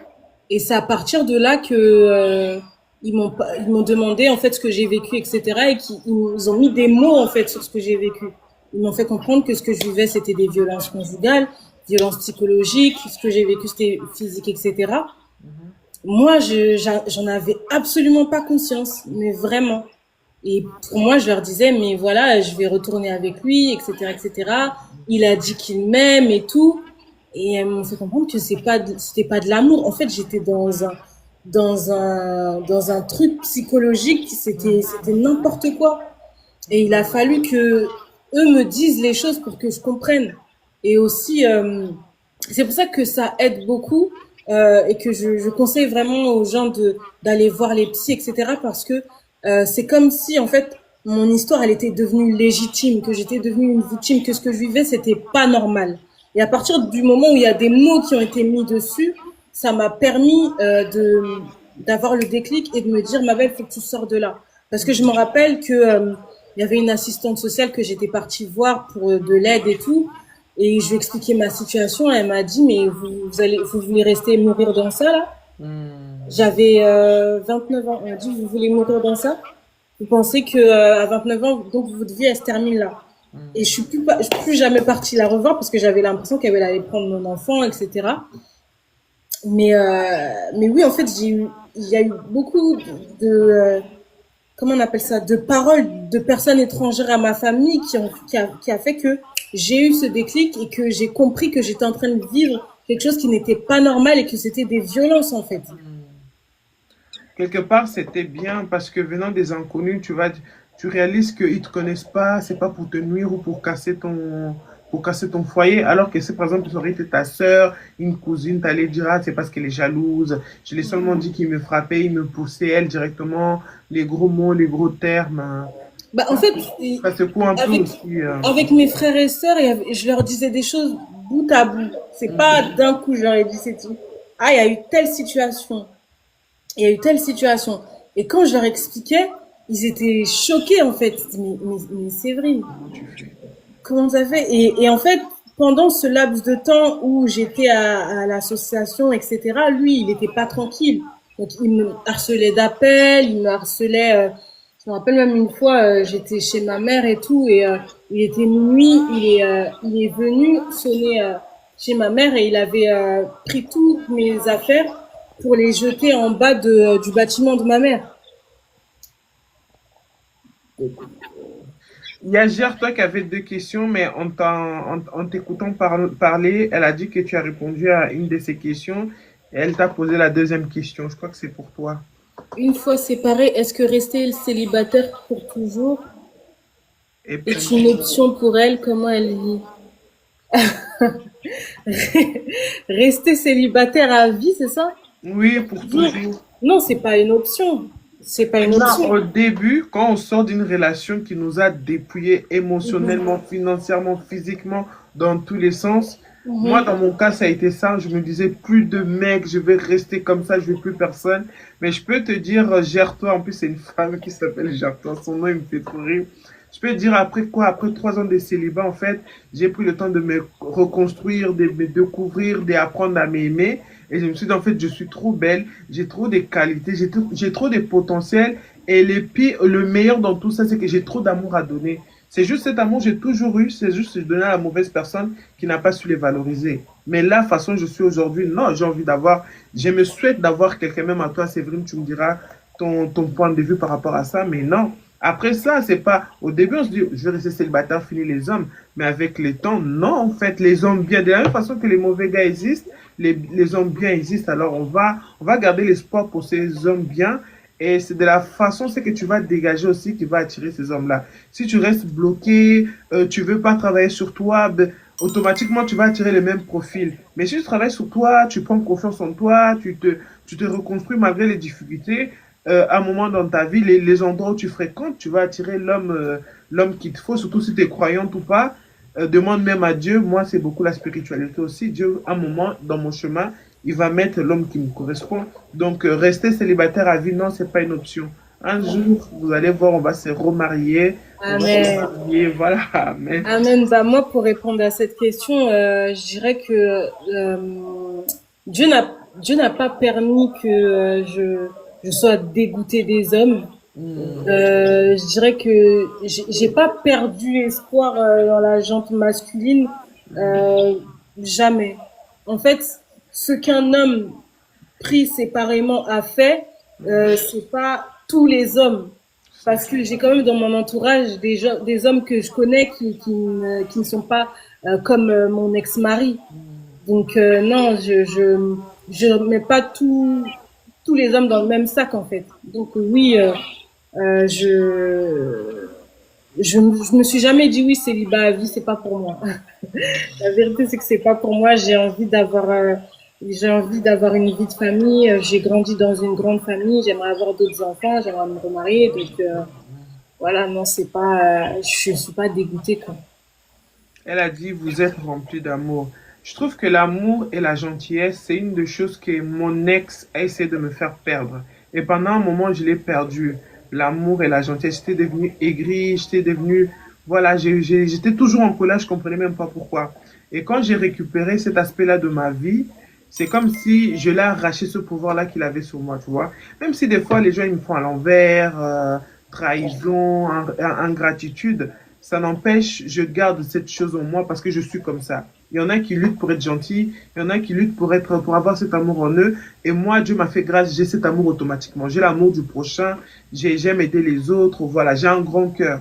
Et c'est à partir de là que ils m'ont demandé en fait ce que j'ai vécu, etc. Et qu'ils ils ont mis des mots en fait sur ce que j'ai vécu. Ils m'ont fait comprendre que ce que je vivais c'était des violences conjugales, violences psychologiques, ce que j'ai vécu c'était physique, etc. Moi, j'en avais absolument pas conscience, mais vraiment. Et pour moi, je leur disais, mais voilà, je vais retourner avec lui, etc., etc. Il a dit qu'il m'aime et tout. Et elles m'ont fait comprendre que c'était pas de l'amour. En fait, j'étais dans un truc psychologique, c'était n'importe quoi. Et il a fallu que eux me disent les choses pour que je comprenne. Et aussi, c'est pour ça que ça aide beaucoup et que je conseille vraiment aux gens d'aller voir les psys, etc. Parce que c'est comme si, en fait, mon histoire, elle était devenue légitime, que j'étais devenue une victime, que ce que je vivais, c'était pas normal. Et à partir du moment où il y a des mots qui ont été mis dessus, ça m'a permis d'avoir le déclic et de me dire, ma belle, faut que tu sors de là. Parce que je me rappelle que il y avait une assistante sociale que j'étais partie voir pour de l'aide et tout. Et je lui ai expliqué ma situation. Et elle m'a dit, mais vous voulez rester mourir dans ça, là? J'avais 29 ans. Elle m'a dit, vous voulez mourir dans ça? Vous pensez que à 29 ans, donc votre vie, elle se termine là. Et je suis plus jamais partie la revoir parce que j'avais l'impression qu'elle allait prendre mon enfant, etc. Mais oui, en fait, il y a eu beaucoup comment on appelle ça, de paroles de personnes étrangères à ma famille qui a fait que j'ai eu ce déclic et que j'ai compris que j'étais en train de vivre quelque chose qui n'était pas normal et que c'était des violences, en fait. Quelque part, c'était bien parce que venant des inconnus, tu réalises qu'ils te connaissent pas, c'est pas pour te nuire ou pour casser ton foyer, alors que si par exemple ça aurait été ta sœur, une cousine, t'allais dire, ah, c'est parce qu'elle est jalouse. Je l'ai seulement dit qu'il me frappait, il me poussait, elle directement, les gros mots, les gros termes. Bah, en fait, Ça secoue un peu avec, aussi. avec mes frères et sœurs, je leur disais des choses bout à bout. C'est pas d'un coup, je leur ai dit, c'est tout. Ah, il y a eu telle situation. Il y a eu telle situation. Et quand je leur expliquais, ils étaient choqués, en fait. Ils disaient, mais c'est vrai. Comment tu fais? Comment ça fait? Et en fait, pendant ce laps de temps où j'étais à l'association, etc., lui, il était pas tranquille. Donc, il me harcelait d'appels, il me harcelait. Je me rappelle même une fois, j'étais chez ma mère et tout, et il était minuit, il est venu sonner chez ma mère et il avait pris toutes mes affaires pour les jeter en bas du bâtiment de ma mère. Il y a Gère, toi qui avait deux questions, mais en t'écoutant parler, elle a dit que tu as répondu à une de ces questions et elle t'a posé la deuxième question. Je crois que c'est pour toi. Une fois séparés, est-ce que rester célibataire pour toujours Et est puis, une option pour elle? Comment elle vit? Rester célibataire à vie, c'est ça? oui, pour Non, toujours. non, c'est pas une option. C'est pas une Maintenant, option. au début, quand on sort d'une relation qui nous a dépouillés Mhm, émotionnellement, financièrement, physiquement, dans tous les sens, moi, mhm, dans mon cas, ça a été ça. Je me disais, plus de mecs, je vais rester comme ça, je veux plus personne. Mais je peux te dire, gère-toi. En plus, c'est une femme qui s'appelle Gère-toi. Son nom, il me fait trop rire. Je peux te dire, après quoi, après 3 ans de célibat, en fait, j'ai pris le temps de me reconstruire, de me découvrir, d'apprendre à m'aimer. Et je me suis dit, en fait, je suis trop belle, j'ai trop de qualités, j'ai trop de potentiel. Et le meilleur dans tout ça, c'est que j'ai trop d'amour à donner. C'est juste cet amour que j'ai toujours eu, c'est juste que je donnais à la mauvaise personne qui n'a pas su les valoriser. Mais la façon dont je suis aujourd'hui, non, je me souhaite d'avoir quelqu'un, même à toi, Séverine, tu me diras ton point de vue par rapport à ça, mais non. Après ça, c'est pas, au début, on se dit, je vais rester célibataire, finir les hommes. Mais avec le temps, non, en fait, les hommes bien, de la même façon que les mauvais gars existent, les hommes bien existent. Alors, on va garder l'espoir pour ces hommes bien. Et c'est de la façon, c'est que tu vas dégager aussi qui va attirer ces hommes-là. Si tu restes bloqué, tu veux pas travailler sur toi, ben, automatiquement, tu vas attirer le même profil. Mais si tu travailles sur toi, tu prends confiance en toi, tu te reconstruis malgré les difficultés, à un moment dans ta vie, les endroits où tu fréquentes, tu vas attirer l'homme qu'il te faut, surtout si tu es croyante ou pas. Demande même à Dieu. Moi, c'est beaucoup la spiritualité aussi. Dieu, à un moment, dans mon chemin, il va mettre l'homme qui me correspond. Donc, rester célibataire à vie, non, c'est pas une option. Un jour, vous allez voir, on va se remarier. On va se Amen. marier, voilà. Amen. Amen. Bah, moi, pour répondre à cette question, je dirais que Dieu n'a pas permis que je sois dégoûtée des hommes. Je dirais que j'ai pas perdu espoir dans la gente masculine, euh, jamais. En fait, ce qu'un homme pris séparément a fait, c'est pas tous les hommes. Parce que j'ai quand même dans mon entourage des hommes que je connais qui ne sont pas comme mon ex-mari. Donc non, je mets pas tous les hommes dans le même sac en fait. Donc oui, euh, je, je me suis jamais dit oui, célibat à vie, c'est pas pour moi. La vérité, c'est que c'est pas pour moi. J'ai envie d'avoir une vie de famille. J'ai grandi dans une grande famille. J'aimerais avoir d'autres enfants. J'aimerais me remarier. Donc, voilà, non, c'est pas, je suis pas dégoûtée, quoi. Elle a dit, vous êtes rempli d'amour. Je trouve que l'amour et la gentillesse, c'est une des choses que mon ex a essayé de me faire perdre. Et pendant un moment, je l'ai perdu. L'amour et la gentillesse, j'étais devenue aigrie, j'étais devenue, voilà, j'étais toujours en colère, je comprenais même pas pourquoi. Et quand j'ai récupéré cet aspect-là de ma vie, c'est comme si je l'ai arraché ce pouvoir-là qu'il avait sur moi, tu vois. Même si des fois les gens ils me font à l'envers, trahison, ingratitude, ça n'empêche, je garde cette chose en moi parce que je suis comme ça. Il y en a qui luttent pour être gentils, il y en a qui luttent pour avoir cet amour en eux. Et moi, Dieu m'a fait grâce, j'ai cet amour automatiquement. J'ai l'amour du prochain, j'aime aider les autres, voilà, j'ai un grand cœur.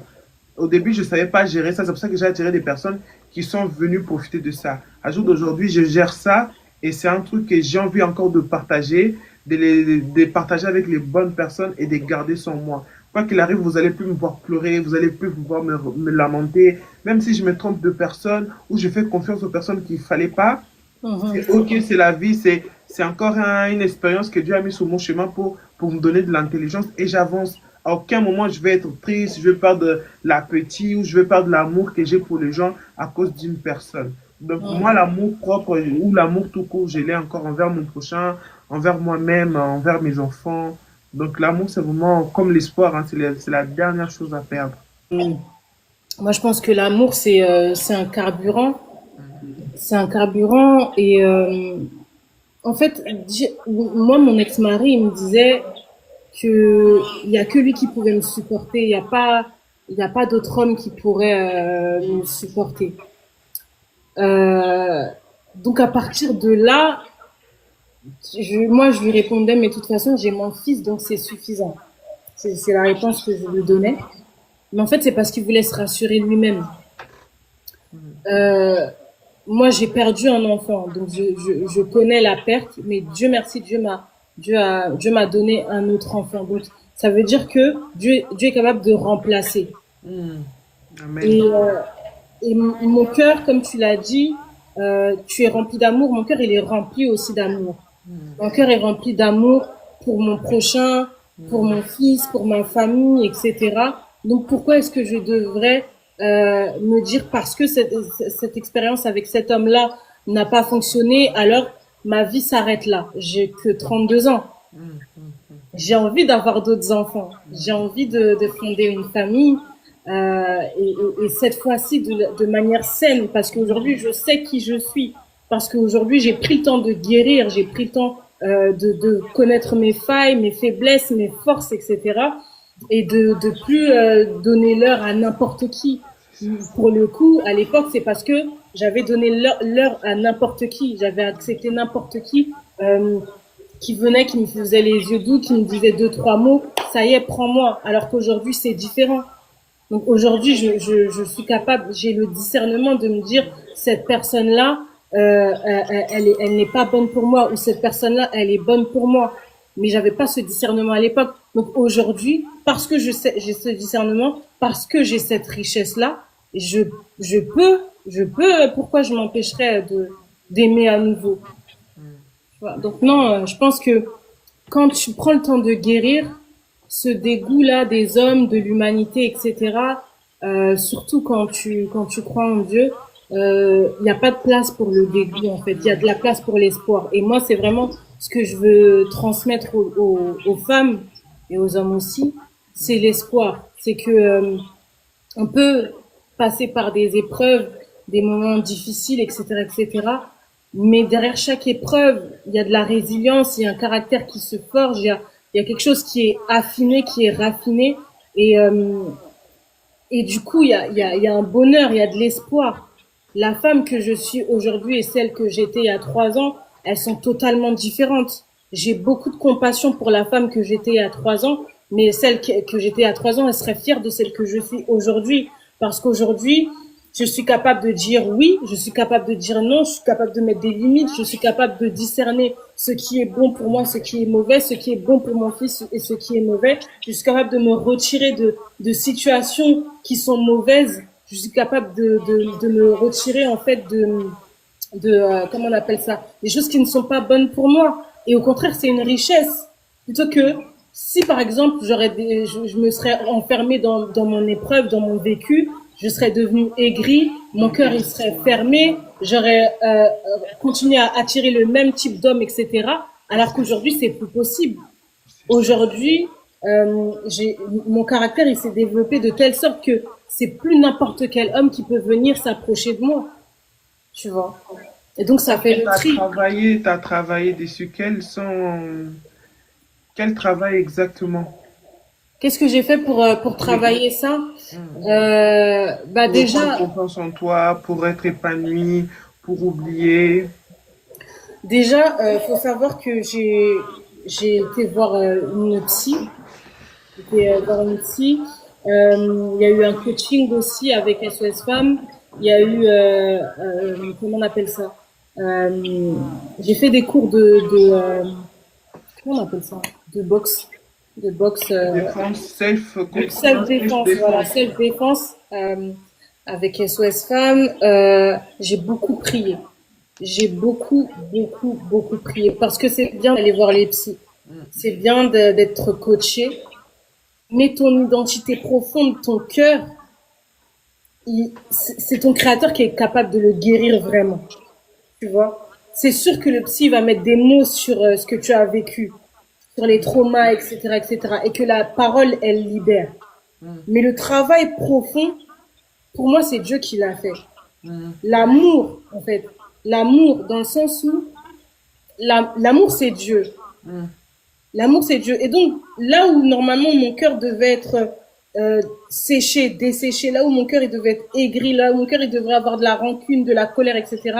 Au début, je ne savais pas gérer ça, c'est pour ça que j'ai attiré des personnes qui sont venues profiter de ça. À jour d'aujourd'hui, je gère ça et c'est un truc que j'ai envie encore de partager, de partager avec les bonnes personnes et de garder sans moi. Quoi qu'il arrive, vous allez plus me voir pleurer, vous allez plus me voir me lamenter, même si je me trompe de personne ou je fais confiance aux personnes qu'il fallait pas. Mhm. C'est ok, c'est la vie, c'est encore une expérience que Dieu a mis sur mon chemin pour me donner de l'intelligence et j'avance. À aucun moment je vais être triste, je vais perdre l'appétit ou je vais perdre l'amour que j'ai pour les gens à cause d'une personne. Donc moi, Mhm. l'amour propre ou l'amour tout court, je l'ai encore envers mon prochain, envers moi-même, envers mes enfants. Donc l'amour, c'est vraiment comme l'espoir, hein, c'est la dernière chose à perdre. Mhm. Moi, je pense que l'amour, c'est un carburant. C'est un carburant et en fait, moi, mon ex-mari, il me disait que il y a que lui qui pouvait me supporter. Il y a pas d'autre homme qui pourrait me supporter. Euh, donc à partir de là, moi, je lui répondais, mais de toute façon, j'ai mon fils, donc c'est suffisant. C'est la réponse que je lui donnais. Mais en fait, c'est parce qu'il voulait se rassurer lui-même. Euh, Moi, j'ai perdu un enfant, donc je connais la perte, mais Dieu merci, Dieu m'a donné un autre enfant. Donc, ça veut dire que Dieu est capable de remplacer. Mm. Amen. Et, mon cœur, comme tu l'as dit, tu es rempli d'amour. Mon cœur, il est rempli aussi d'amour. Mon cœur est rempli d'amour pour mon prochain, pour mon fils, pour ma famille, etc. Donc pourquoi est-ce que je devrais me dire parce que cette expérience avec cet homme-là n'a pas fonctionné, alors ma vie s'arrête là. J'ai que 32 ans. J'ai envie d'avoir d'autres enfants. J'ai envie de fonder une famille. Et cette fois-ci de manière saine, parce qu'aujourd'hui je sais qui je suis, parce qu'aujourd'hui j'ai pris le temps de guérir, j'ai pris le temps de connaître mes failles, mes faiblesses, mes forces, etc. Et de plus donner l'heure à n'importe qui. Pour le coup, à l'époque, c'est parce que j'avais donné l'heure à n'importe qui, j'avais accepté n'importe qui venait, qui me faisait les yeux doux, qui me disait deux, trois mots, ça y est, prends-moi. Alors qu'aujourd'hui, c'est différent. Donc aujourd'hui, je suis capable, j'ai le discernement de me dire, cette personne-là, elle n'est pas bonne pour moi, ou cette personne-là, elle est bonne pour moi. Mais j'avais pas ce discernement à l'époque. Donc aujourd'hui, parce que j'ai ce discernement, parce que j'ai cette richesse-là, je, je peux, pourquoi je m'empêcherais d'aimer à nouveau? Voilà. Donc non, je pense que quand tu prends le temps de guérir, ce dégoût-là des hommes, de l'humanité, etc., surtout quand tu crois en Dieu, il n'y a pas de place pour le dégoût, en fait. Il y a de la place pour l'espoir. Et moi, c'est vraiment ce que je veux transmettre aux femmes et aux hommes aussi, c'est l'espoir. C'est que on peut passer par des épreuves, des moments difficiles, etc., etc. Mais derrière chaque épreuve, il y a de la résilience, il y a un caractère qui se forge, il y a quelque chose qui est affiné, qui est raffiné. Et, euh, et du coup, il y a un bonheur, il y a de l'espoir. La femme que je suis aujourd'hui et celle que j'étais il y a 3 ans, elles sont totalement différentes. j'ai beaucoup de compassion pour la femme que j'étais à 3 ans, mais celle que j'étais à 3 ans, elle serait fière de celle que je suis aujourd'hui. Parce qu'aujourd'hui, je suis capable de dire oui, je suis capable de dire non, je suis capable de mettre des limites, je suis capable de discerner ce qui est bon pour moi, ce qui est mauvais, ce qui est bon pour mon fils et ce qui est mauvais. Je suis capable de me retirer de situations qui sont mauvaises. Je suis capable de me retirer en fait comment on appelle ça, des choses qui ne sont pas bonnes pour moi. Et au contraire, c'est une richesse. Plutôt que si par exemple je me serais enfermée dans mon épreuve, dans mon vécu, je serais devenue aigrie, mon cœur il serait fermé, j'aurais continué à attirer le même type d'homme, etc. Alors qu'aujourd'hui, c'est plus possible. Aujourd'hui, mon caractère il s'est développé de telle sorte que c'est plus n'importe quel homme qui peut venir s'approcher de moi, tu vois. Et donc ça fait Et le tri. t'as travaillé dessus. Quel travail exactement? Qu'est-ce que j'ai fait pour travailler ça? Bah Pour reprendre déjà, confiance en toi, pour être épanoui, pour oublier. faut savoir que j'ai été voir une psy. J'ai été voir une psy. Il y a eu un coaching aussi avec SOS Femmes. Il y a eu comment on appelle ça? J'ai fait des cours comment on appelle ça? De boxe, de boxe. Défense, Self-défense, voilà, self-défense. self-défense avec SOS Femmes. J'ai beaucoup prié. J'ai beaucoup, beaucoup, beaucoup prié parce que c'est bien d'aller voir les psys. C'est bien d'être coaché, mais ton identité profonde, ton cœur, c'est ton créateur qui est capable de le guérir vraiment. Tu vois? C'est sûr que le psy va mettre des mots sur ce que tu as vécu, sur les traumas, etc., etc., et que la parole, elle libère. Mais le travail profond, pour moi, c'est Dieu qui l'a fait. L'amour, en fait. L'amour, dans le sens où l'amour, c'est Dieu. L'amour, c'est Dieu. Et donc, là où normalement mon cœur devait être séché, desséché, là où mon cœur il devait être aigri, là où mon cœur il devrait avoir de la rancune, de la colère, etc.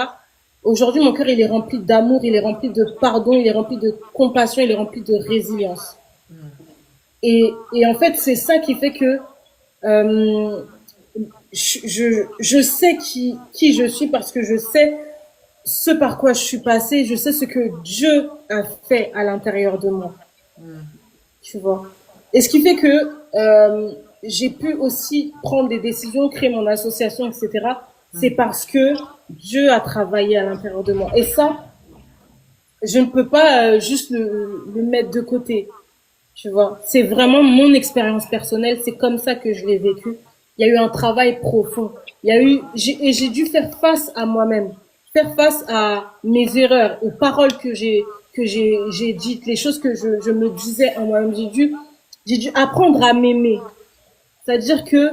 Aujourd'hui, mon cœur il est rempli d'amour, il est rempli de pardon, il est rempli de compassion, il est rempli de résilience. Et en fait, c'est ça qui fait que euh, je sais qui je suis parce que je sais ce par quoi je suis passée, je sais ce que Dieu a fait à l'intérieur de moi, tu vois. Et ce qui fait que j'ai pu aussi prendre des décisions, créer mon association, etc. C'est parce que Dieu a travaillé à l'intérieur de moi. Et ça, je ne peux pas juste le mettre de côté, tu vois. C'est vraiment mon expérience personnelle, c'est comme ça que je l'ai vécu. Il y a eu un travail profond. Et j'ai dû faire face à moi-même, faire face à mes erreurs, aux paroles j'ai dites, les choses que je me disais à moi-même. J'ai dû apprendre à m'aimer. C'est-à-dire que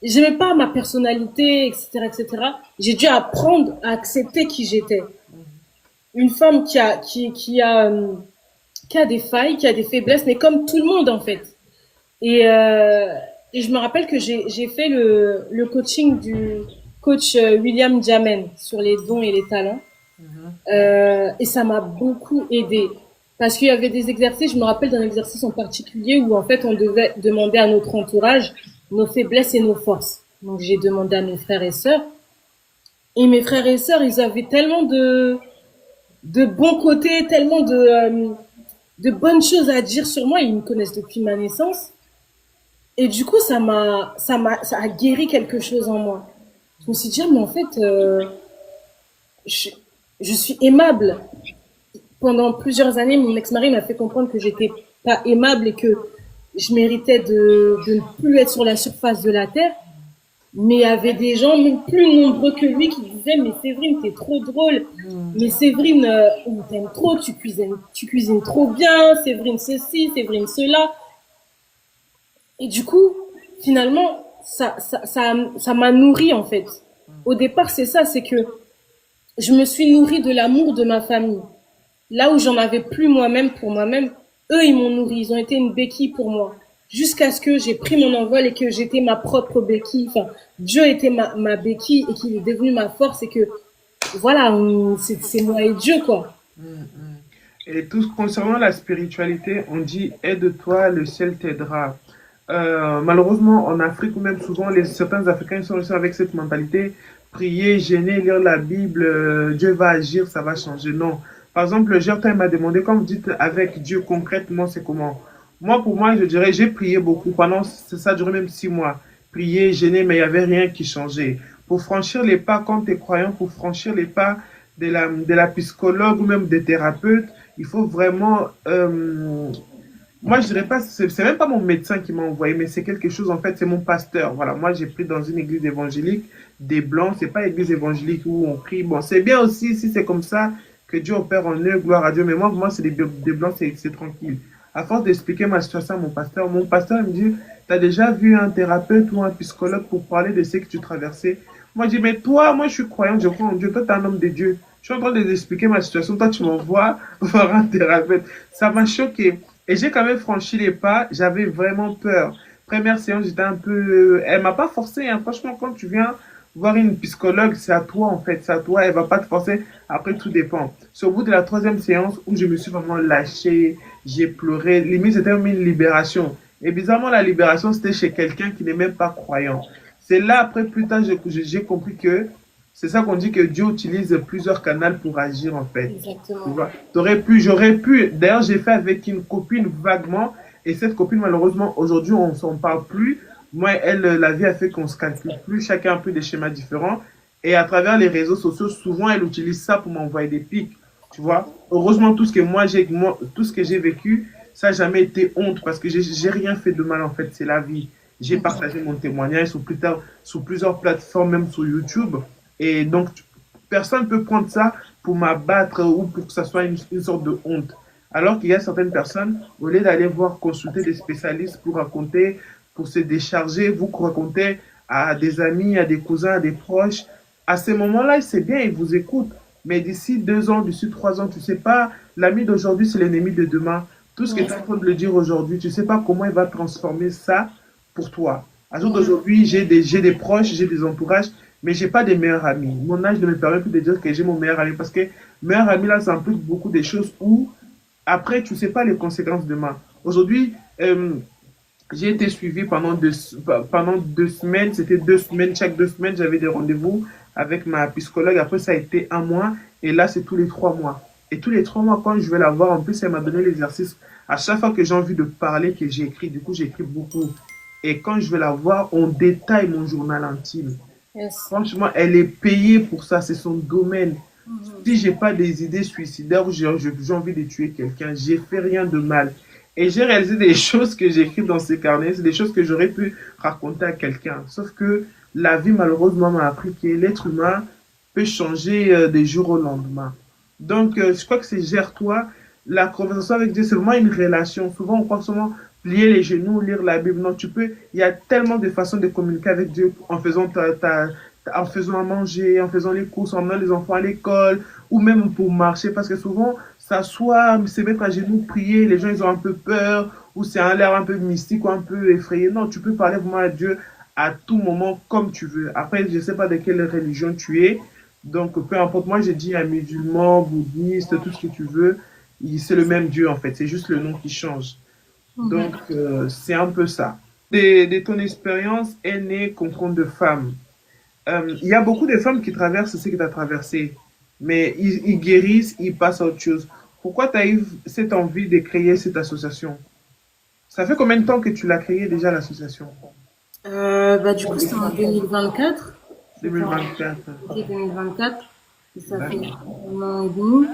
j'aimais pas ma personnalité, etc., etc. J'ai dû apprendre à accepter qui j'étais. Une femme qui a des failles, qui a des faiblesses, mais comme tout le monde en fait. Et je me rappelle que j'ai fait le coaching du coach William Jamen sur les dons et les talents. Et ça m'a beaucoup aidé. Parce qu'il y avait des exercices, je me rappelle d'un exercice en particulier où en fait on devait demander à notre entourage nos faiblesses et nos forces. Donc j'ai demandé à mes frères et sœurs. Et mes frères et sœurs, ils avaient tellement de bons côtés, tellement de bonnes choses à dire sur moi. Ils me connaissent depuis ma naissance. Et du coup, ça a guéri quelque chose en moi. Je me suis dit, ah, mais en fait, je, je suis aimable. Pendant plusieurs années, mon ex-mari m'a fait comprendre que j'étais pas aimable et que je méritais de ne plus être sur la surface de la terre. Mais il y avait des gens, même plus nombreux que lui, qui disaient, mais Séverine, t'es trop drôle. Mais Séverine, on t'aime trop, tu cuisines trop bien. Séverine ceci, Séverine cela. Et du coup, finalement, ça m'a nourri, en fait. Au départ, c'est ça, c'est que je me suis nourrie de l'amour de ma famille. Là où j'en avais plus moi-même pour moi-même, eux, ils m'ont nourri. Ils ont été une béquille pour moi. Jusqu'à ce que j'ai pris mon envol et que j'étais ma propre béquille. Enfin, Dieu était ma béquille et qu'il est devenu ma force et que, voilà, c'est moi et Dieu, quoi. Mm, mm. Et tout concernant la spiritualité, on dit aide-toi, le ciel t'aidera. Malheureusement, en Afrique, ou même souvent, certains Africains sont aussi avec cette mentalité prier, gêner, lire la Bible, Dieu va agir, ça va changer. Non. Par exemple, Gertin m'a demandé, comme vous dites, avec Dieu concrètement, c'est comment? Moi, pour moi, je dirais, j'ai prié beaucoup pendant, ça a duré même 6 mois. Prier, gêner, mais il n'y avait rien qui changeait. Pour franchir les pas, quand tu es croyant, pour franchir les pas de la psychologue ou même des thérapeutes, il faut vraiment moi, je dirais pas, c'est même pas mon médecin qui m'a envoyé, mais c'est quelque chose, en fait, c'est mon pasteur. Voilà, moi, j'ai pris dans une église évangélique des blancs, c'est pas église évangélique où on prie. Bon, c'est bien aussi si c'est comme ça que Dieu opère en eux, gloire à Dieu, mais moi c'est des blancs, c'est tranquille. À force d'expliquer ma situation à mon pasteur il me dit, t'as déjà vu un thérapeute ou un psychologue pour parler de ce que tu traversais? Moi, je dis, mais toi, moi, je suis croyant, je crois en Dieu, toi, t'es un homme de Dieu. Je suis en train de t'expliquer ma situation, toi, tu m'envoies voir un thérapeute. Ça m'a choqué. Et j'ai quand même franchi les pas, j'avais vraiment peur. Première séance, j'étais un peu... Elle m'a pas forcé, hein. Franchement, quand tu viens voir une psychologue, c'est à toi en fait, c'est à toi, elle va pas te forcer. Après, tout dépend. C'est au bout de la troisième séance où je me suis vraiment lâché, j'ai pleuré. Limite, c'était même une libération. Et bizarrement, la libération, c'était chez quelqu'un qui n'est même pas croyant. C'est là, après, plus tard, j'ai compris que c'est ça qu'on dit que Dieu utilise plusieurs canaux pour agir en fait. Tu Exactement. vois, j'aurais pu. D'ailleurs, j'ai fait avec une copine vaguement, et cette copine, malheureusement, aujourd'hui, on s'en parle plus. Moi, elle, la vie a fait qu'on se calcule plus, chacun a un peu des schémas différents. Et à travers les réseaux sociaux, souvent, elle utilise ça pour m'envoyer des pics. Tu vois, heureusement, tout ce que j'ai vécu, ça n'a jamais été honte parce que j'ai rien fait de mal en fait, c'est la vie. J'ai partagé mon témoignage sur plusieurs plateformes, même sur YouTube. Et donc, personne ne peut prendre ça pour m'abattre ou pour que ça soit une sorte de honte. Alors qu'il y a certaines personnes, au lieu d'aller voir consulter des spécialistes pour raconter, pour se décharger, vous racontez à des amis, à des cousins, à des proches, à ces moments-là, c'est bien, ils vous écoutent. Mais d'ici 2 ans, d'ici 3 ans, tu ne sais pas, l'ami d'aujourd'hui, c'est l'ennemi de demain. Tout ce que tu es en train de le dire aujourd'hui, tu ne sais pas comment il va transformer ça pour toi. À jour d'aujourd'hui, j'ai des proches, j'ai des entourages, mais j'ai pas de meilleurs amis. Mon âge ne me permet plus de dire que j'ai mon meilleur ami parce que meilleur ami là, ça implique beaucoup de choses où après, tu sais pas les conséquences demain. Aujourd'hui, j'ai été suivi pendant 2 semaines. C'était 2 semaines. Chaque 2 semaines, j'avais des rendez-vous avec ma psychologue. Après, ça a été un mois. Et là, c'est tous les 3 mois. Et tous les 3 mois, quand je vais la voir, en plus, elle m'a donné l'exercice. À chaque fois que j'ai envie de parler, que j'écris, du coup, j'écris beaucoup. Et quand je vais la voir, on détaille mon journal intime. Yes. Franchement, elle est payée pour ça, c'est son domaine. Si j'ai pas des idées suicidaires ou j'ai envie de tuer quelqu'un, j'ai fait rien de mal. Et j'ai réalisé des choses que j'ai écrites dans ces carnets, c'est des choses que j'aurais pu raconter à quelqu'un. Sauf que la vie, malheureusement, m'a appris que l'être humain peut changer des jours au lendemain. Donc, je crois que c'est gère-toi. La conversation avec Dieu, c'est vraiment une relation. Souvent, on croit seulement plier les genoux, lire la Bible. Non, il y a tellement de façons de communiquer avec Dieu en faisant en faisant à manger, en faisant les courses, en emmenant les enfants à l'école, ou même pour marcher, parce que souvent, s'asseoir, se mettre à genoux, prier, les gens, ils ont un peu peur, ou c'est un l'air un peu mystique, ou un peu effrayé. Non, tu peux parler vraiment à Dieu à tout moment, comme tu veux. Après, je ne sais pas de quelle religion tu es, donc peu importe, moi, j'ai dit un musulman, bouddhiste, tout ce que tu veux, c'est le même Dieu, en fait, c'est juste le nom qui change. Donc, c'est un peu ça. De ton expérience est née Concours de femmes. Il y a beaucoup de femmes qui traversent ce que tu as traversé, mais ils guérissent, ils passent à autre chose. Pourquoi tu as eu cette envie de créer cette association? Ça fait combien de temps que tu l'as créée déjà, l'association? Bah, du coup, c'était en 2024. C'était en 2024. janvier 2024. Et ça fait D'accord. un an et demi.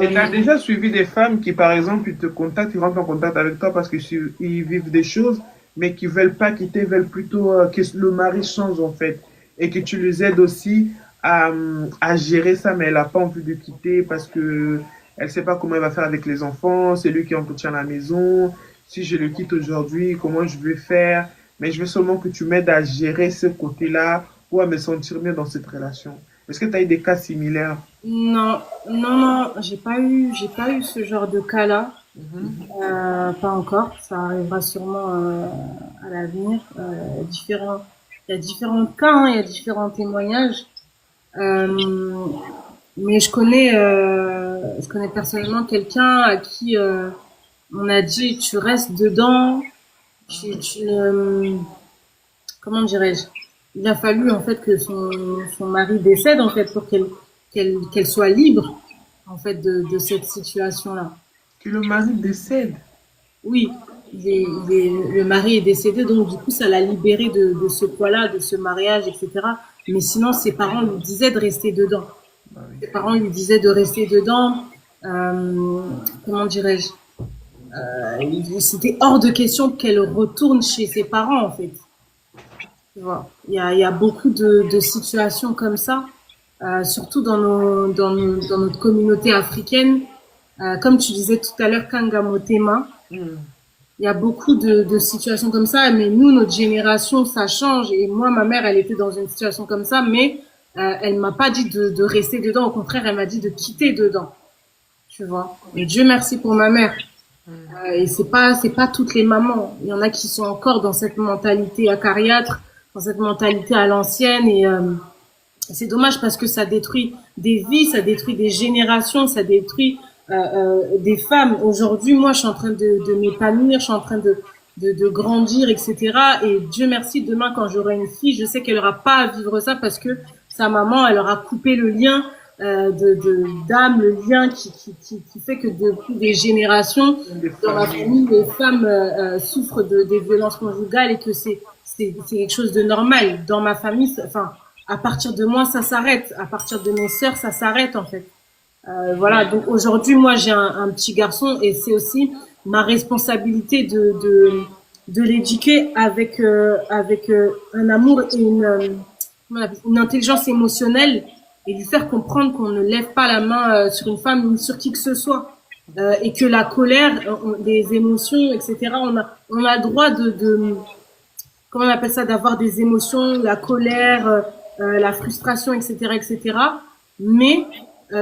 Et tu as Euh, déjà suivi des femmes qui, par exemple, ils te contactent, ils rentrent en contact avec toi parce qu'ils vivent des choses, mais qui veulent pas quitter, veulent plutôt que le mari change, en fait. Et que tu les aides aussi à gérer ça, mais elle n'a pas envie de quitter parce que elle sait pas comment elle va faire avec les enfants, c'est lui qui entretient la maison. Si je le quitte aujourd'hui, comment je vais faire? Mais je veux seulement que tu m'aides à gérer ce côté-là ou à me sentir mieux dans cette relation. Est-ce que tu as eu des cas similaires? non, non, j'ai pas eu ce genre de cas-là. Mhm. Pas encore. Ça arrivera sûrement à l'avenir. Il y a différents cas, hein, il y a différents témoignages. Euh, Mais je connais personnellement quelqu'un à qui on a dit tu restes dedans, tu ne, comment dirais-je, il a fallu en fait que son mari décède en fait pour qu'elle soit libre en fait de cette situation-là. Que le mari décède. Oui, le mari est décédé, donc du coup, ça l'a libéré de ce poids-là, de ce mariage, etc. Mais sinon, ses parents lui disaient de rester dedans. Bah oui. Ses parents lui disaient de rester dedans. Comment dirais-je? C'était hors de question qu'elle retourne chez ses parents, en fait. Tu vois, il y a beaucoup de situations comme ça, surtout dans notre communauté africaine. Comme tu disais tout à l'heure, Kangamotema, Hmm. il y a beaucoup de situations comme ça, mais nous, notre génération, ça change. Et moi, ma mère, elle était dans une situation comme ça, mais elle m'a pas dit de rester dedans. Au contraire, elle m'a dit de quitter dedans. Tu vois. Et Dieu merci pour ma mère. Et c'est pas toutes les mamans. Il y en a qui sont encore dans cette mentalité acariâtre, dans cette mentalité à l'ancienne. Et c'est dommage parce que ça détruit des vies, ça détruit des générations, ça détruit des femmes. Aujourd'hui, moi, je suis en train de m'épanouir, je suis en train de grandir, etc. Et Dieu merci, demain, quand j'aurai une fille, je sais qu'elle aura pas à vivre ça parce que sa maman, elle aura coupé le lien d'âme, le lien qui fait que depuis des générations, Des dans la familles. famille, les femmes souffrent des violences conjugales et que c'est quelque chose de normal. Dans ma famille, enfin, à partir de moi, ça s'arrête. À partir de mes sœurs, ça s'arrête en fait. Voilà, donc aujourd'hui, moi, j'ai un petit garçon et c'est aussi ma responsabilité de l'éduquer avec un amour et une intelligence émotionnelle et lui faire comprendre qu'on ne lève pas la main sur une femme ni sur qui que ce soit. Et que la colère, les émotions, etc., on a le droit comment on appelle ça, d'avoir des émotions, la colère, la frustration, etc., etc. Mais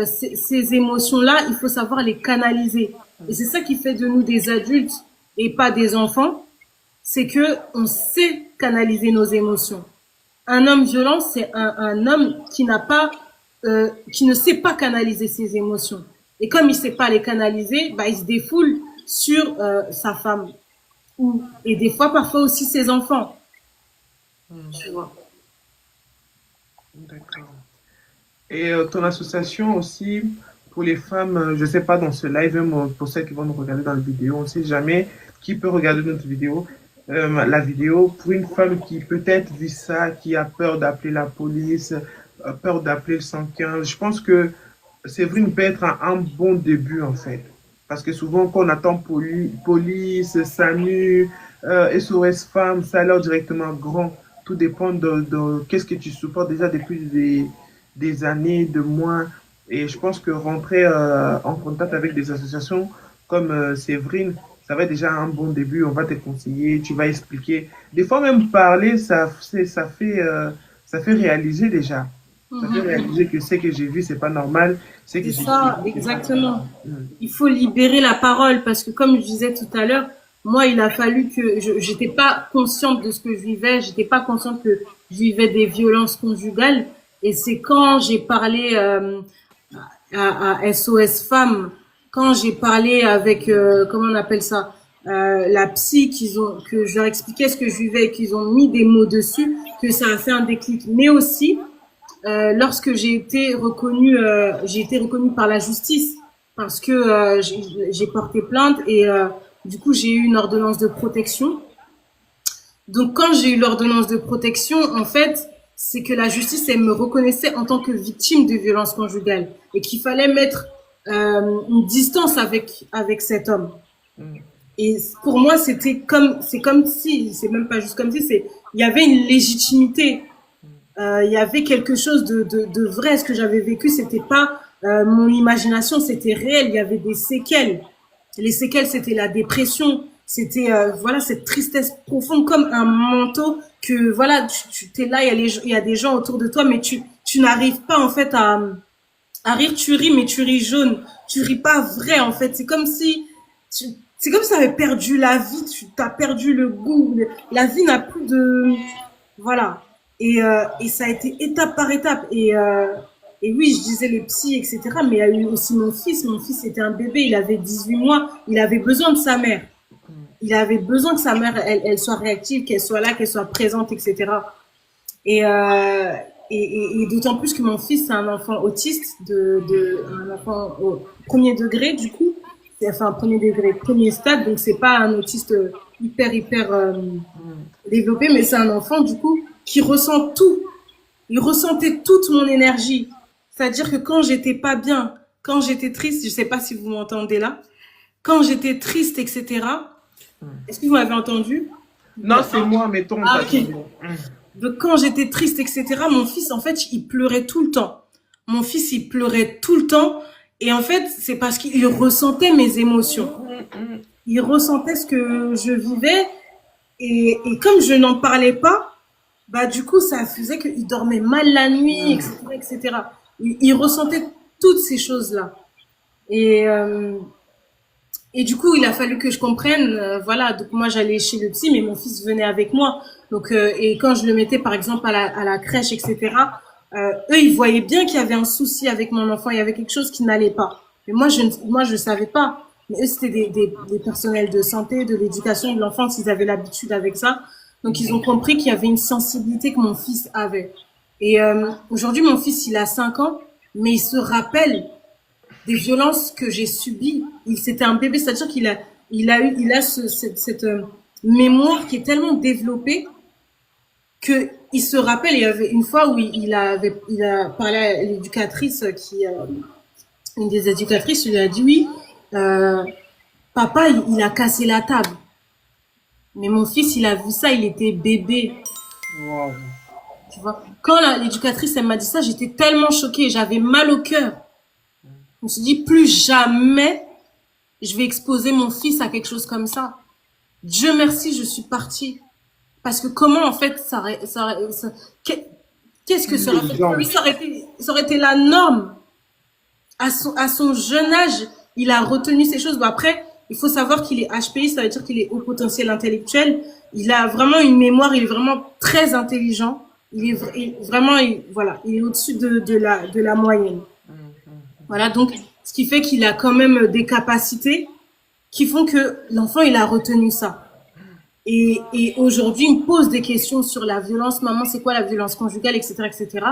ces émotions-là, il faut savoir les canaliser. Et c'est ça qui fait de nous des adultes et pas des enfants, c'est que on sait canaliser nos émotions. Un homme violent, c'est un homme qui ne sait pas canaliser ses émotions. Et comme il sait pas les canaliser, bah il se défoule sur sa femme et des fois, parfois aussi ses enfants. Tu vois. D'accord. Et ton association aussi pour les femmes, je sais pas dans ce live, même pour celles qui vont nous regarder dans la vidéo, on sait jamais qui peut regarder notre vidéo, la vidéo, pour une femme qui peut-être vit ça, qui a peur d'appeler la police, peur d'appeler le 115. Je pense que Séverine peut être un bon début en fait. Parce que souvent quand on attend police, SAMU, SOS femmes, ça a l'air directement grand. Tout dépend de qu'est-ce que tu supportes déjà depuis des années, de mois. Et je pense que rentrer en contact avec des associations comme Séverine, ça va être déjà un bon début. On va te conseiller, tu vas expliquer. Des fois même parler, ça fait réaliser déjà. Ça fait réaliser que ce que j'ai vu, c'est pas normal. Ce que C'est j'ai ça, subi, c'est pas normal. exactement. Mm. Il faut libérer la parole parce que comme je disais tout à l'heure, moi, il a fallu que j'étais pas consciente de ce que je vivais, j'étais pas consciente que je vivais des violences conjugales. Et c'est quand j'ai parlé à SOS Femmes, quand j'ai parlé avec comment on appelle ça, la psy, que je leur expliquais ce que je vivais, et qu'ils ont mis des mots dessus, que ça a fait un déclic. Mais aussi lorsque j'ai été reconnue par la justice parce que j'ai porté plainte et du coup j'ai eu une ordonnance de protection. Donc quand j'ai eu l'ordonnance de protection, en fait, c'est que la justice elle me reconnaissait en tant que victime de violences conjugales et qu'il fallait mettre une distance avec cet homme. Mm. Et pour moi, c'est comme si, c'est même pas juste comme si, il y avait une légitimité, il y avait quelque chose de vrai. Ce que j'avais vécu, c'était pas mon imagination, c'était réel. Il y avait des séquelles. Les séquelles, c'était la dépression, c'était voilà cette tristesse profonde comme un manteau que voilà, tu t'es là, il y a des gens autour de toi, mais tu n'arrives pas en fait à rire. Tu ris, mais tu ris jaune. Tu ris pas vrai en fait. C'est comme si tu avais perdu la vie. Tu as perdu le goût. La vie n'a plus de voilà. Et ça a été étape par étape. Et oui, je disais le psy, etc. Mais il y a eu aussi mon fils. Mon fils était un bébé, il avait 18 mois. Il avait besoin de sa mère. Il avait besoin que sa mère, elle soit réactive, qu'elle soit là, qu'elle soit présente, etc. Et, euh, et d'autant plus que mon fils, c'est un enfant autiste, un enfant au premier degré, du coup. Enfin, premier degré, premier stade. Donc, c'est pas un autiste hyper développé, mais c'est un enfant, du coup, qui ressent tout. Il ressentait toute mon énergie. C'est-à-dire que quand j'étais pas bien, quand j'étais triste, je sais pas si vous m'entendez là, quand j'étais triste, etc. Est-ce que vous m'avez entendu? Non, c'est moi, mettons. Ah, ok. Donc, quand j'étais triste, etc., mon fils, en fait, il pleurait tout le temps. Mon fils, il pleurait tout le temps. Et en fait, c'est parce qu'il ressentait mes émotions. Il ressentait ce que je vivais. Et comme je n'en parlais pas, bah, du coup, ça faisait qu'il dormait mal la nuit, etc., etc. Il ressentait toutes ces choses-là. Et, euh, et du coup, il a fallu que je comprenne, voilà. Donc moi, j'allais chez le psy, mais mon fils venait avec moi. Donc, et quand je le mettais, par exemple, à la crèche, etc., eux, ils voyaient bien qu'il y avait un souci avec mon enfant. Il y avait quelque chose qui n'allait pas. Mais moi, je savais pas. Mais eux, c'était des personnels de santé, de l'éducation de l'enfance. Ils avaient l'habitude avec ça. Donc, ils ont compris qu'il y avait une sensibilité que mon fils avait. Et aujourd'hui, mon fils, il a 5 ans, mais il se rappelle des violences que j'ai subies. C'était un bébé, c'est-à-dire il a cette mémoire qui est tellement développée que il se rappelle. Il y avait une fois où il a parlé à l'éducatrice une des éducatrices lui a dit oui, euh, papa il a cassé la table. Mais mon fils il a vu ça, il était bébé. Wow. Tu vois. Quand l'éducatrice elle m'a dit ça, j'étais tellement choquée, j'avais mal au cœur. Je me suis dit plus jamais je vais exposer mon fils à quelque chose comme ça. Dieu merci, je suis partie. Parce que comment, en fait, qu'est-ce que ça aurait fait? Pour lui, ça aurait été la norme. À son jeune âge, il a retenu ces choses. Bon, après, il faut savoir qu'il est HPI, ça veut dire qu'il est haut potentiel intellectuel. Il a vraiment une mémoire, il est vraiment très intelligent. Vraiment, voilà, il est au-dessus de la moyenne. Voilà, donc, ce qui fait qu'il a quand même des capacités qui font que l'enfant, il a retenu ça. Et aujourd'hui, il me pose des questions sur la violence. Maman, c'est quoi la violence conjugale, etc., etc.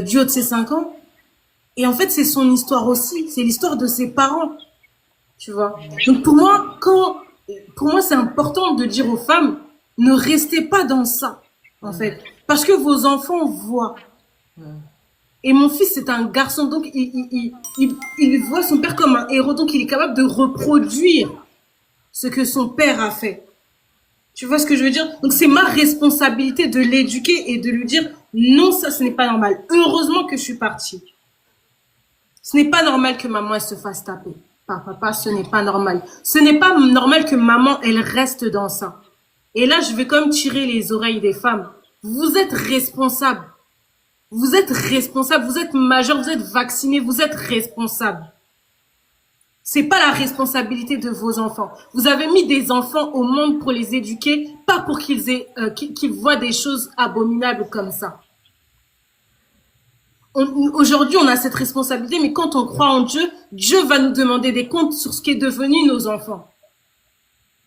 Du haut de ses 5 ans. Et en fait, c'est son histoire aussi. C'est l'histoire de ses parents. Tu vois. Donc pour moi, c'est important de dire aux femmes, ne restez pas dans ça, en fait. Parce que vos enfants voient. Et mon fils, c'est un garçon, donc il voit son père comme un héros, donc il est capable de reproduire ce que son père a fait. Tu vois ce que je veux dire? Donc c'est ma responsabilité de l'éduquer et de lui dire non, ça ce n'est pas normal. Heureusement que je suis partie. Ce n'est pas normal que maman elle se fasse taper par papa, ce n'est pas normal. Ce n'est pas normal que maman elle reste dans ça. Et là je vais quand même tirer les oreilles des femmes. Vous êtes responsables. Vous êtes responsable, vous êtes majeur, vous êtes vacciné, vous êtes responsable. C'est pas la responsabilité de vos enfants. Vous avez mis des enfants au monde pour les éduquer, pas pour qu'ils voient des choses abominables comme ça. Aujourd'hui, on a cette responsabilité, mais quand on croit en Dieu, Dieu va nous demander des comptes sur ce qui est devenu nos enfants.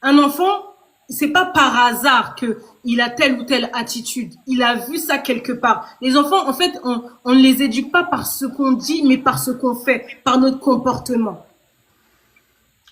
Un enfant, c'est pas par hasard qu'il a telle ou telle attitude. Il a vu ça quelque part. Les enfants, en fait, on ne les éduque pas par ce qu'on dit, mais par ce qu'on fait, par notre comportement.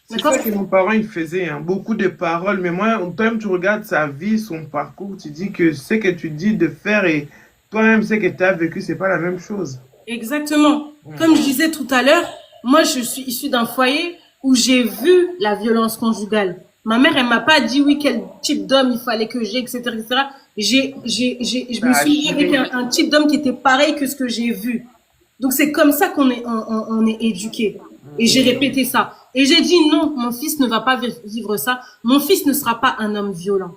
C'est ça que mon parent il faisait, hein. Beaucoup de paroles, mais moi, toi-même, tu regardes sa vie, son parcours, tu dis que ce que tu dis de faire et toi-même, ce que tu as vécu, c'est pas la même chose. Exactement. Comme je disais tout à l'heure, moi, je suis issue d'un foyer où j'ai vu la violence conjugale. Ma mère, elle m'a pas dit, oui, quel type d'homme il fallait que j'ai, etc., etc. Je me suis dit avec un type d'homme qui était pareil que ce que j'ai vu. Donc, c'est comme ça on est éduqué. Et j'ai répété ça. Et j'ai dit, non, mon fils ne va pas vivre ça. Mon fils ne sera pas un homme violent.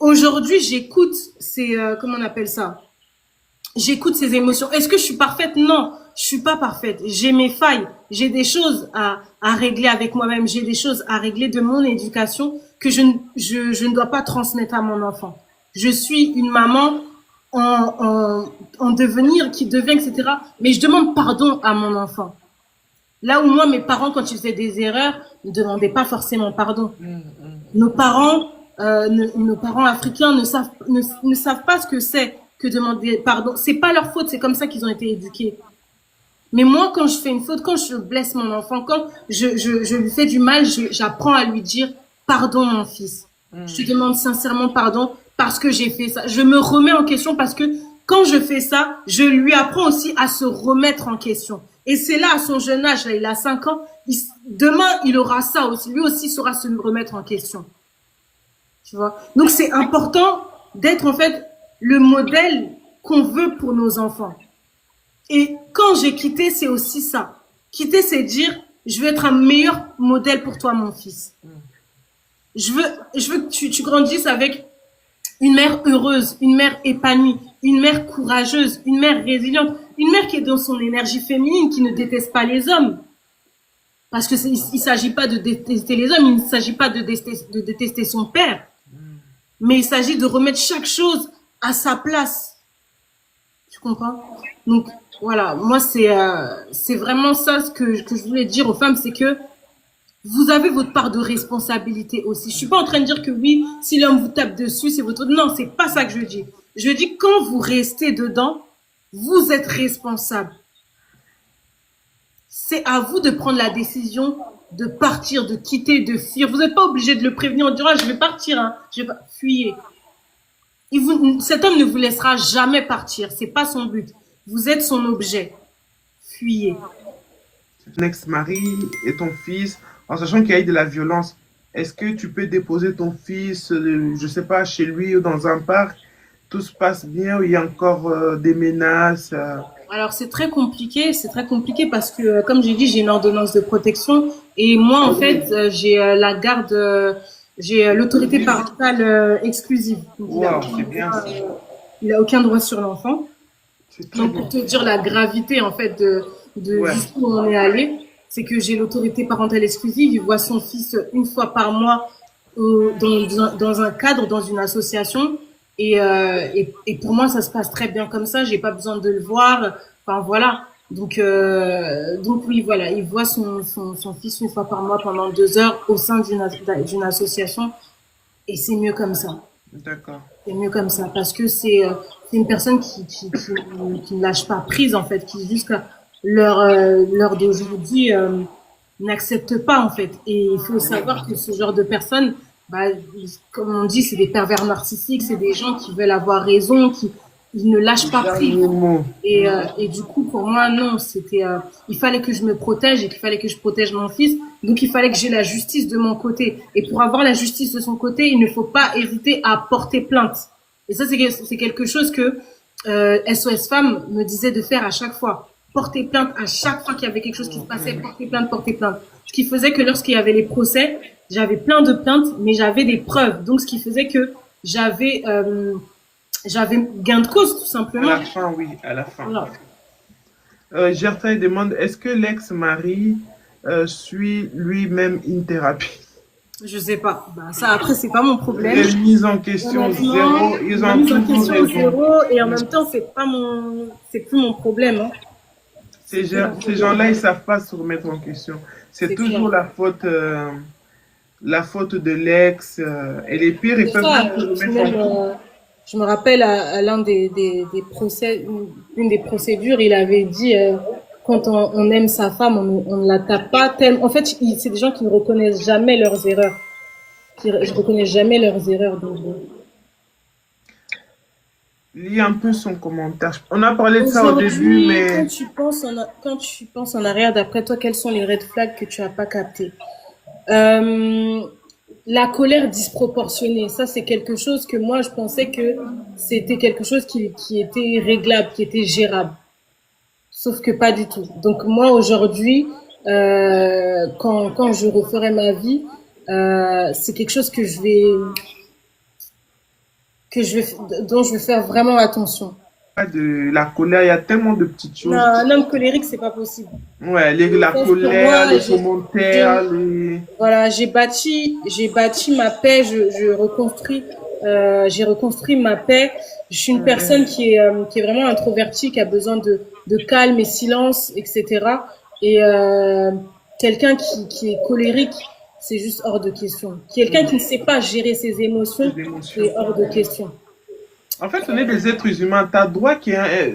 Aujourd'hui, j'écoute comment on appelle ça? J'écoute ses émotions. Est-ce que je suis parfaite? Non, je suis pas parfaite. J'ai mes failles. J'ai des choses à régler avec moi-même. J'ai des choses à régler de mon éducation que je ne dois pas transmettre à mon enfant. Je suis une maman en en devenir, qui devient, etc. Mais je demande pardon à mon enfant. Là où moi, mes parents, quand ils faisaient des erreurs, ne demandaient pas forcément pardon. Nos parents, nos parents africains ne savent pas ce que c'est que demander pardon. C'est pas leur faute, c'est comme ça qu'ils ont été éduqués. Mais moi, quand je fais une faute, quand je blesse mon enfant, quand je lui fais du mal, j'apprends à lui dire pardon, mon fils. Je te demande sincèrement pardon parce que j'ai fait ça. Je me remets en question parce que quand je fais ça, je lui apprends aussi à se remettre en question. Et c'est là, à son jeune âge, là, il a 5 ans, demain, il aura ça aussi. Lui aussi saura se remettre en question. Tu vois? Donc, c'est important d'être, en fait, le modèle qu'on veut pour nos enfants. Et quand j'ai quitté, c'est aussi ça. Quitter, c'est dire, je veux être un meilleur modèle pour toi, mon fils. Je veux que tu grandisses avec une mère heureuse, une mère épanouie, une mère courageuse, une mère résiliente, une mère qui est dans son énergie féminine, qui ne déteste pas les hommes. Parce que il s'agit pas de détester les hommes, il ne s'agit pas de détester son père. Mais il s'agit de remettre chaque chose à sa place. Tu comprends? Donc, voilà, moi, c'est vraiment ça ce que je voulais dire aux femmes, c'est que vous avez votre part de responsabilité aussi. Je suis pas en train de dire que oui, si l'homme vous tape dessus, c'est votre... Non, c'est pas ça que je dis. Je dis quand vous restez dedans, vous êtes responsable. C'est à vous de prendre la décision de partir, de quitter, de fuir. Vous n'êtes pas obligé de le prévenir en disant ah, je vais partir, hein. Je vais pas... Fuyez. Cet homme ne vous laissera jamais partir. C'est pas son but. Vous êtes son objet. Fuyez. Ton ex-mari et ton fils, en sachant qu'il y a eu de la violence, est-ce que tu peux déposer ton fils, je sais pas, chez lui ou dans un parc? Tout se passe bien ou il y a encore des menaces? Alors c'est très compliqué parce que comme j'ai dit, j'ai une ordonnance de protection et moi en fait j'ai la garde, j'ai l'autorité parentale exclusive. Donc, Wow, c'est bien ça. Il a aucun droit sur l'enfant. Donc Bien. pour te dire la gravité en fait de jusqu'où on est allé, c'est que j'ai l'autorité parentale exclusive. Il voit son fils une fois par mois dans un cadre, dans une association. Et pour moi, ça se passe très bien comme ça. J'ai pas besoin de le voir. Enfin voilà. Donc oui, voilà. Il voit son fils une fois par mois pendant 2 heures au sein d'une association. Et c'est mieux comme ça. D'accord. C'est mieux comme ça parce que c'est une personne qui ne lâche pas prise en fait, qui jusqu'à l'heure d'aujourd'hui n'accepte pas en fait. Et il faut savoir que ce genre de personnes, bah, comme on dit, c'est des pervers narcissiques, c'est des gens qui veulent avoir raison, ils ne lâchent pas prise. Et du coup, pour moi, non, c'était, il fallait que je me protège et qu'il fallait que je protège mon fils. Donc, il fallait que j'ai la justice de mon côté. Et pour avoir la justice de son côté, il ne faut pas hésiter à porter plainte. Et ça, c'est quelque chose que SOS Femmes me disait de faire à chaque fois. Porter plainte à chaque fois qu'il y avait quelque chose qui se passait, porter plainte, porter plainte. Ce qui faisait que lorsqu'il y avait les procès, j'avais plein de plaintes, mais j'avais des preuves. Donc, ce qui faisait que j'avais gain de cause, tout simplement. À la fin, oui, à la fin. Voilà. Gertrude demande, est-ce que l'ex-mari suit lui-même une thérapie? Je sais pas. Bah, ça, après, c'est pas mon problème. Les mises en question zéro, ils ont toujours raison. Et en même temps, c'est plus mon problème, hein. Ces gens-là, ils savent pas se remettre en question. C'est toujours clair. la faute de l'ex. Et les pires, ils peuvent même se remettre en question. Je me rappelle à l'un des procès, une des procédures, il avait dit quand on aime sa femme, on ne la tape pas tellement. En fait, c'est des gens qui ne reconnaissent jamais leurs erreurs. Je reconnais jamais leurs erreurs. Donc, Lis un peu son commentaire. On a parlé de ça au début, mais... Quand tu penses en arrière, d'après toi, quels sont les red flags que tu n'as pas captés? La colère disproportionnée, ça c'est quelque chose que moi je pensais que c'était quelque chose qui était réglable, qui était gérable. Sauf que pas du tout. Donc moi aujourd'hui, quand je referai ma vie, c'est quelque chose dont je vais faire vraiment attention. De la colère, il y a tellement de petites choses. Non, un homme colérique, c'est pas possible. Ouais, la colère, les commentaires, Voilà, j'ai bâti ma paix, je reconstruis j'ai reconstruit ma paix. Je suis une personne qui est vraiment introvertie, qui a besoin de calme et silence, etc. Et quelqu'un qui est colérique, c'est juste hors de question. Quelqu'un qui ne sait pas gérer ses émotions, Des émotions. c'est hors de question. En fait, on est des êtres humains. Tu as droit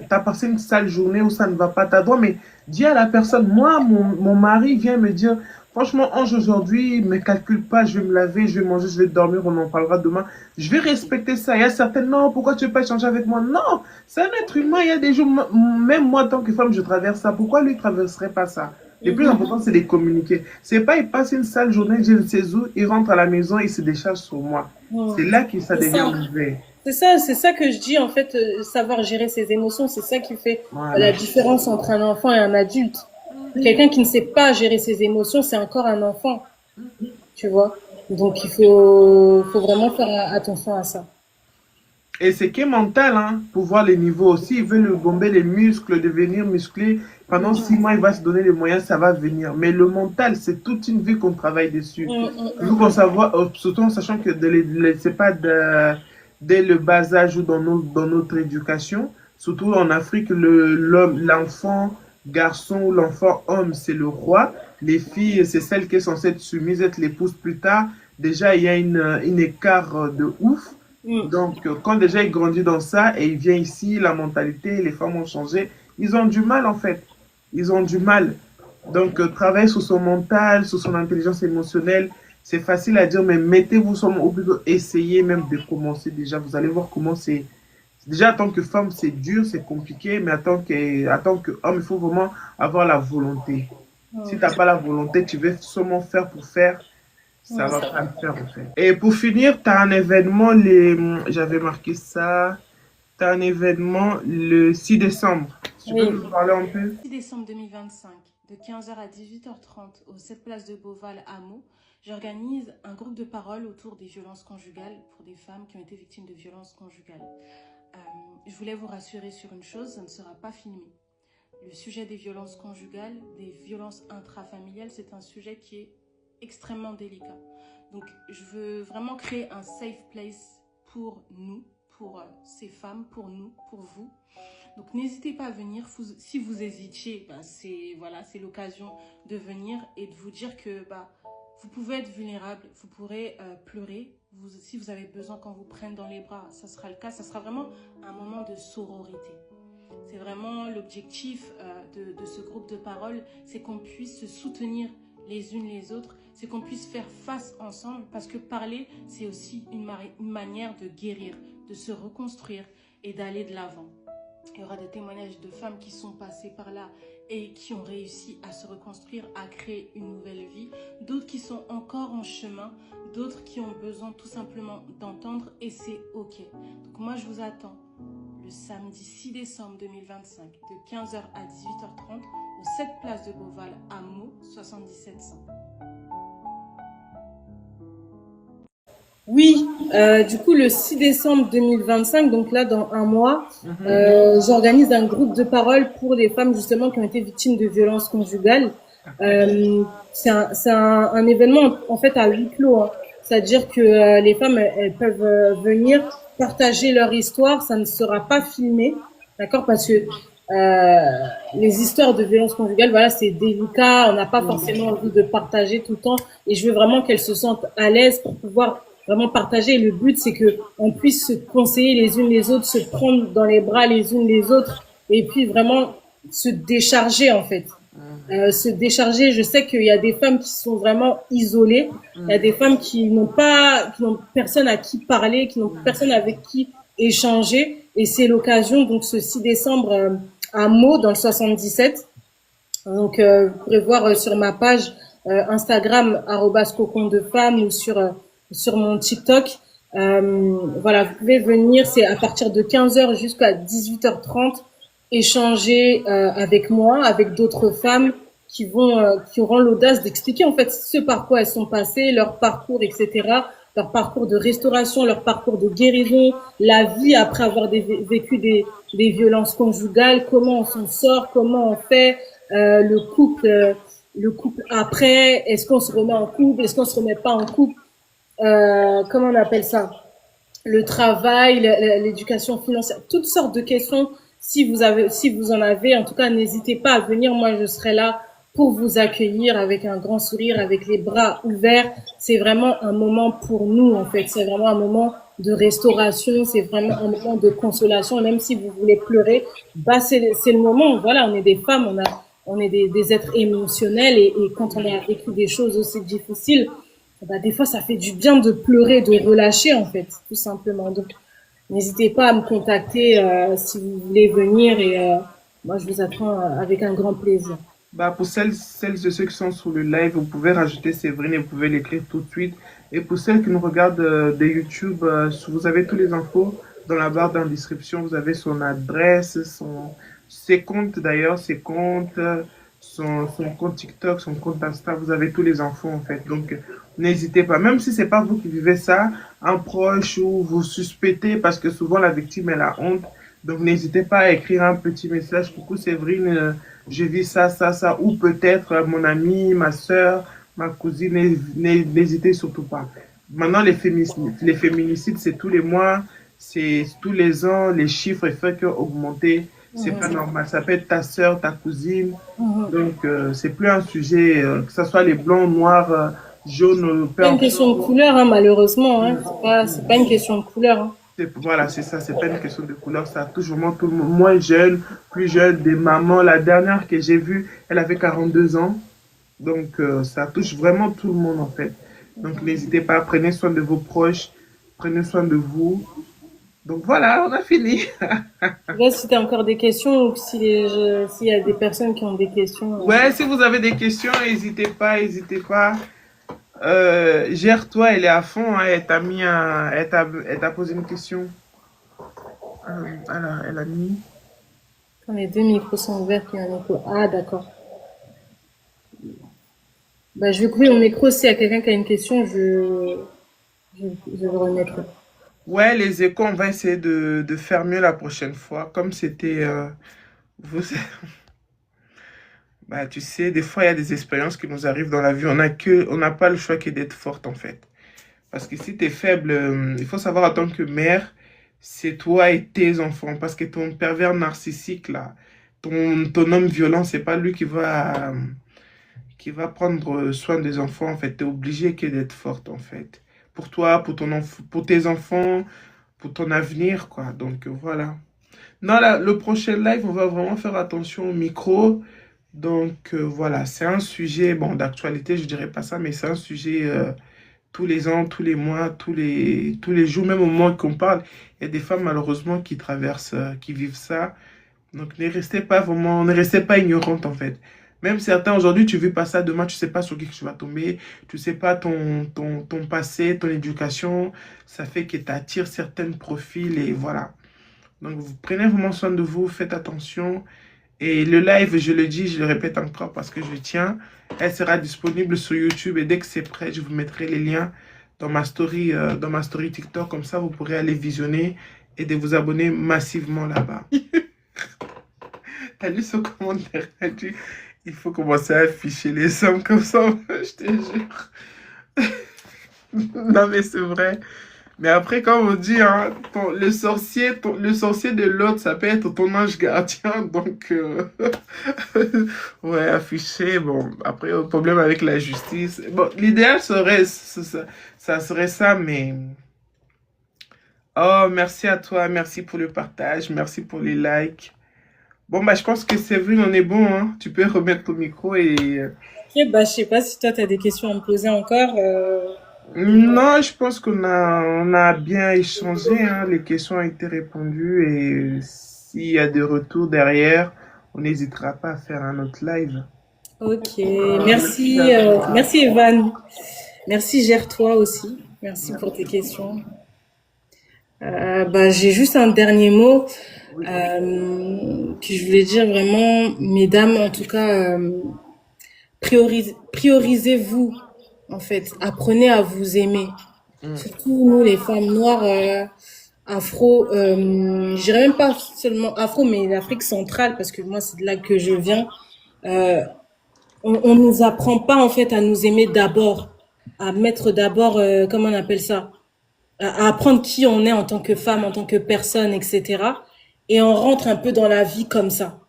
t'as passé une sale journée où ça ne va pas. Tu as droit, mais dis à la personne, moi, mon mari vient me dire, franchement, Ange, aujourd'hui, ne me calcule pas, je vais me laver, je vais manger, je vais dormir, on en parlera demain. Je vais respecter ça. Il y a certaines, non, pourquoi tu ne veux pas échanger avec moi? Non, c'est un être humain. Il y a des jours, même moi, en tant que femme, je traverse ça. Pourquoi lui ne traverserait pas ça? Le plus important, c'est de communiquer. C'est pas, il passe une sale journée, je ne sais où, il rentre à la maison, il se décharge sur moi. Mm. C'est là que ça C'est devient ça. mauvais. C'est ça que je dis en fait, savoir gérer ses émotions, c'est ça qui fait la Voilà. différence entre un enfant et un adulte. Quelqu'un qui ne sait pas gérer ses émotions, c'est encore un enfant, tu vois. Donc faut vraiment faire attention à ça. Et c'est qui est mental, hein, pour voir les niveaux aussi. Il veut le bomber les muscles, devenir musclé. Pendant 6 mois, il va se donner les moyens, ça va venir. Mais le mental, c'est toute une vie qu'on travaille dessus. Il faut qu'on savoir, surtout en sachant que c'est pas dès le bas âge ou dans notre éducation. Surtout en Afrique, l'enfant garçon ou l'enfant homme, c'est le roi. Les filles, c'est celle qui est censée être soumise, être l'épouse plus tard. Déjà, il y a une écart de ouf. Mm. Donc, quand déjà il grandit dans ça et il vient ici, la mentalité, les femmes ont changé, ils ont du mal en fait. Ils ont du mal. Donc, travailler sur son mental, sur son intelligence émotionnelle, c'est facile à dire, mais mettez-vous sur, ou plutôt essayez même de commencer déjà. Vous allez voir comment c'est. Déjà, en tant que femme, c'est dur, c'est compliqué, mais en tant qu'homme, il faut vraiment avoir la volonté. Si tu Mm. n'as pas la volonté, tu veux seulement faire pour faire, ça Mm. va pas le faire en fait. Et pour finir, tu as un événement, j'avais marqué ça, tu as un événement le 6 décembre. Tu peux Oui. nous parler un peu? 6 décembre 2025, de 15h à 18h30, au 7 place de Beauval à Meaux, j'organise un groupe de parole autour des violences conjugales pour des femmes qui ont été victimes de violences conjugales. Je voulais vous rassurer sur une chose, ça ne sera pas filmé. Le sujet des violences conjugales, des violences intrafamiliales, c'est un sujet qui est extrêmement délicat. Donc, je veux vraiment créer un safe place pour nous, pour ces femmes, pour nous, pour vous. Donc, n'hésitez pas à venir. Si vous hésitiez, c'est l'occasion de venir et de vous dire que vous pouvez être vulnérable, vous pourrez pleurer. Si vous avez besoin qu'on vous prenne dans les bras, ça sera le cas. Ça sera vraiment un moment de sororité. C'est vraiment l'objectif de ce groupe de parole, c'est qu'on puisse se soutenir les unes les autres, c'est qu'on puisse faire face ensemble, parce que parler, c'est aussi une manière de guérir, de se reconstruire et d'aller de l'avant. Il y aura des témoignages de femmes qui sont passées par là et qui ont réussi à se reconstruire, à créer une nouvelle vie. D'autres qui sont encore en chemin, d'autres qui ont besoin tout simplement d'entendre et c'est OK. Donc moi, je vous attends le samedi 6 décembre 2025 de 15h à 18h30 au 7 place de Beauval à Meaux, 7700. Oui, du coup, le 6 décembre 2025, donc là, dans un mois, j'organise un groupe de parole pour les femmes, justement, qui ont été victimes de violences conjugales. C'est un événement, en fait, à huis clos, hein. C'est-à-dire que les femmes, elles peuvent venir partager leur histoire, ça ne sera pas filmé, d'accord, parce que les histoires de violences conjugales, voilà, c'est délicat, on n'a pas forcément envie de partager tout le temps, et je veux vraiment qu'elles se sentent à l'aise pour pouvoir vraiment partager. Et le but, c'est que on puisse se conseiller les unes les autres, se prendre dans les bras les unes les autres, et puis vraiment se décharger en fait. Se décharger. Je sais qu'il y a des femmes qui sont vraiment isolées. Il y a des femmes qui n'ont personne à qui parler, qui n'ont personne avec qui échanger. Et c'est l'occasion, donc ce 6 décembre à Meaux, dans le 77. Donc vous pourrez voir sur ma page Instagram @cocon de femme ou sur mon TikTok. Voilà, vous pouvez venir, c'est à partir de 15h jusqu'à 18h30, échanger avec moi, avec d'autres femmes qui auront l'audace d'expliquer en fait ce par quoi elles sont passées, leur parcours, etc., leur parcours de restauration, leur parcours de guérison, la vie après avoir vécu des violences conjugales, comment on s'en sort, comment on fait, le couple après, est-ce qu'on se remet en couple, est-ce qu'on se remet pas en couple, comment on appelle ça, le travail, l'éducation financière, toutes sortes de questions. Si vous en avez, en tout cas, n'hésitez pas à venir. Moi, je serai là pour vous accueillir avec un grand sourire, avec les bras ouverts. C'est vraiment un moment pour nous, en fait. C'est vraiment un moment de restauration. C'est vraiment un moment de consolation. Même si vous voulez pleurer, bah, c'est le moment. Voilà, on est des femmes, on est des êtres émotionnels et quand on a vécu des choses aussi difficiles, bah, des fois, ça fait du bien de pleurer, de relâcher, en fait, tout simplement. Donc, n'hésitez pas à me contacter si vous voulez venir et moi, je vous attends avec un grand plaisir. Bah, pour celles et ceux qui sont sur le live, vous pouvez rajouter Séverine et vous pouvez l'écrire tout de suite. Et pour celles qui nous regardent de YouTube, vous avez tous les infos dans la barre de description. Vous avez son adresse, ses comptes d'ailleurs, ses comptes, son compte TikTok, son compte Insta. Vous avez tous les infos en fait. Donc, n'hésitez pas. Même si c'est pas vous qui vivez ça, un proche ou vous suspectez, parce que souvent la victime, elle a honte. Donc, n'hésitez pas à écrire un petit message. Coucou Séverine, je vis ça, ça, ça, ou peut-être mon ami, ma soeur, ma cousine, n'hésitez surtout pas. Maintenant, les féminicides, c'est tous les mois, c'est tous les ans, les chiffres ne font qu'augmenter. C'est pas normal. Ça peut être ta soeur, ta cousine. Donc, c'est plus un sujet, que ce soit les blancs, noirs, jaunes, peu C'est pas une question de couleur, hein, malheureusement. Hein. C'est pas une question de couleur. Hein. Voilà, c'est ça, c'est pas une question de couleur, ça touche vraiment tout le monde, moins jeune, plus jeune, des mamans. La dernière que j'ai vue, elle avait 42 ans, donc ça touche vraiment tout le monde en fait. Donc n'hésitez pas, prenez soin de vos proches, prenez soin de vous. Donc voilà, on a fini. Là, si tu as encore des questions ou s'il y a des personnes qui ont des questions. Ouais, si vous avez des questions, n'hésitez pas, n'hésitez pas. Gère-toi, elle est à fond, hein, elle t'a posé une question. Elle a mis. Quand les deux micros sont ouverts, il y a un micro. Ah, d'accord. Bah, je vais couper mon micro. S'il y a quelqu'un qui a une question, je le remettrai. Ouais, les échos, on va essayer de faire mieux la prochaine fois. Comme c'était. Vous, bah, tu sais, des fois, il y a des expériences qui nous arrivent dans la vie. On n'a pas le choix que d'être forte, en fait. Parce que si tu es faible, il faut savoir en tant que mère, c'est toi et tes enfants. Parce que ton pervers narcissique, là, ton homme violent, c'est pas lui qui va prendre soin des enfants, en fait. Tu es obligé que d'être forte, en fait. Pour toi, pour tes enfants, pour ton avenir, quoi. Donc, voilà. Non, là, le prochain live, on va vraiment faire attention au micro. Donc, voilà, c'est un sujet, bon, d'actualité, je dirais pas ça, mais c'est un sujet tous les ans, tous les mois, tous les jours, même au moment qu'on parle. Il y a des femmes, malheureusement, qui traversent, qui vivent ça. Donc, ne restez pas ignorantes, en fait. Même certains, aujourd'hui, tu vis pas ça, demain, tu sais pas sur qui tu vas tomber, tu sais pas ton passé, ton éducation, ça fait que tu attires certains profils et voilà. Donc, vous prenez vraiment soin de vous, faites attention. Et le live, je le dis, je le répète encore parce que je tiens, elle sera disponible sur YouTube et dès que c'est prêt, je vous mettrai les liens dans ma story TikTok. Comme ça, vous pourrez aller visionner et de vous abonner massivement là-bas. T'as lu ce commentaire? Elle dit, il faut commencer à afficher les hommes comme ça, je te jure. Non, mais c'est vrai. Mais après, comme on dit, hein, le sorcier de l'autre, ça peut être ton ange gardien. Donc, ouais, affiché. Bon, après, au problème avec la justice. Bon, l'idéal serait, ça serait ça, mais... Oh, merci à toi. Merci pour le partage. Merci pour les likes. Bon, bah, je pense que Séverine, on est bon, hein. Tu peux remettre ton micro et... Ok, bah, je sais pas si toi, tu as des questions à me poser encore. Non, je pense on a bien échangé, hein. Les questions ont été répondues et s'il y a des retours derrière, on n'hésitera pas à faire un autre live. Ok, merci, merci Evan. Merci, gère-toi aussi. Merci pour tes questions. Bah, j'ai juste un dernier mot que je voulais dire vraiment, mesdames, en tout cas, priorisez-vous, en fait. Apprenez à vous aimer. Surtout nous, les femmes noires, afro, je dirais même pas seulement afro, mais l'Afrique centrale, parce que moi, c'est de là que je viens. Euh, on nous apprend pas, en fait, à nous aimer d'abord, à mettre d'abord, comment on appelle ça? à apprendre qui on est en tant que femme, en tant que personne, etc. Et on rentre un peu dans la vie comme ça.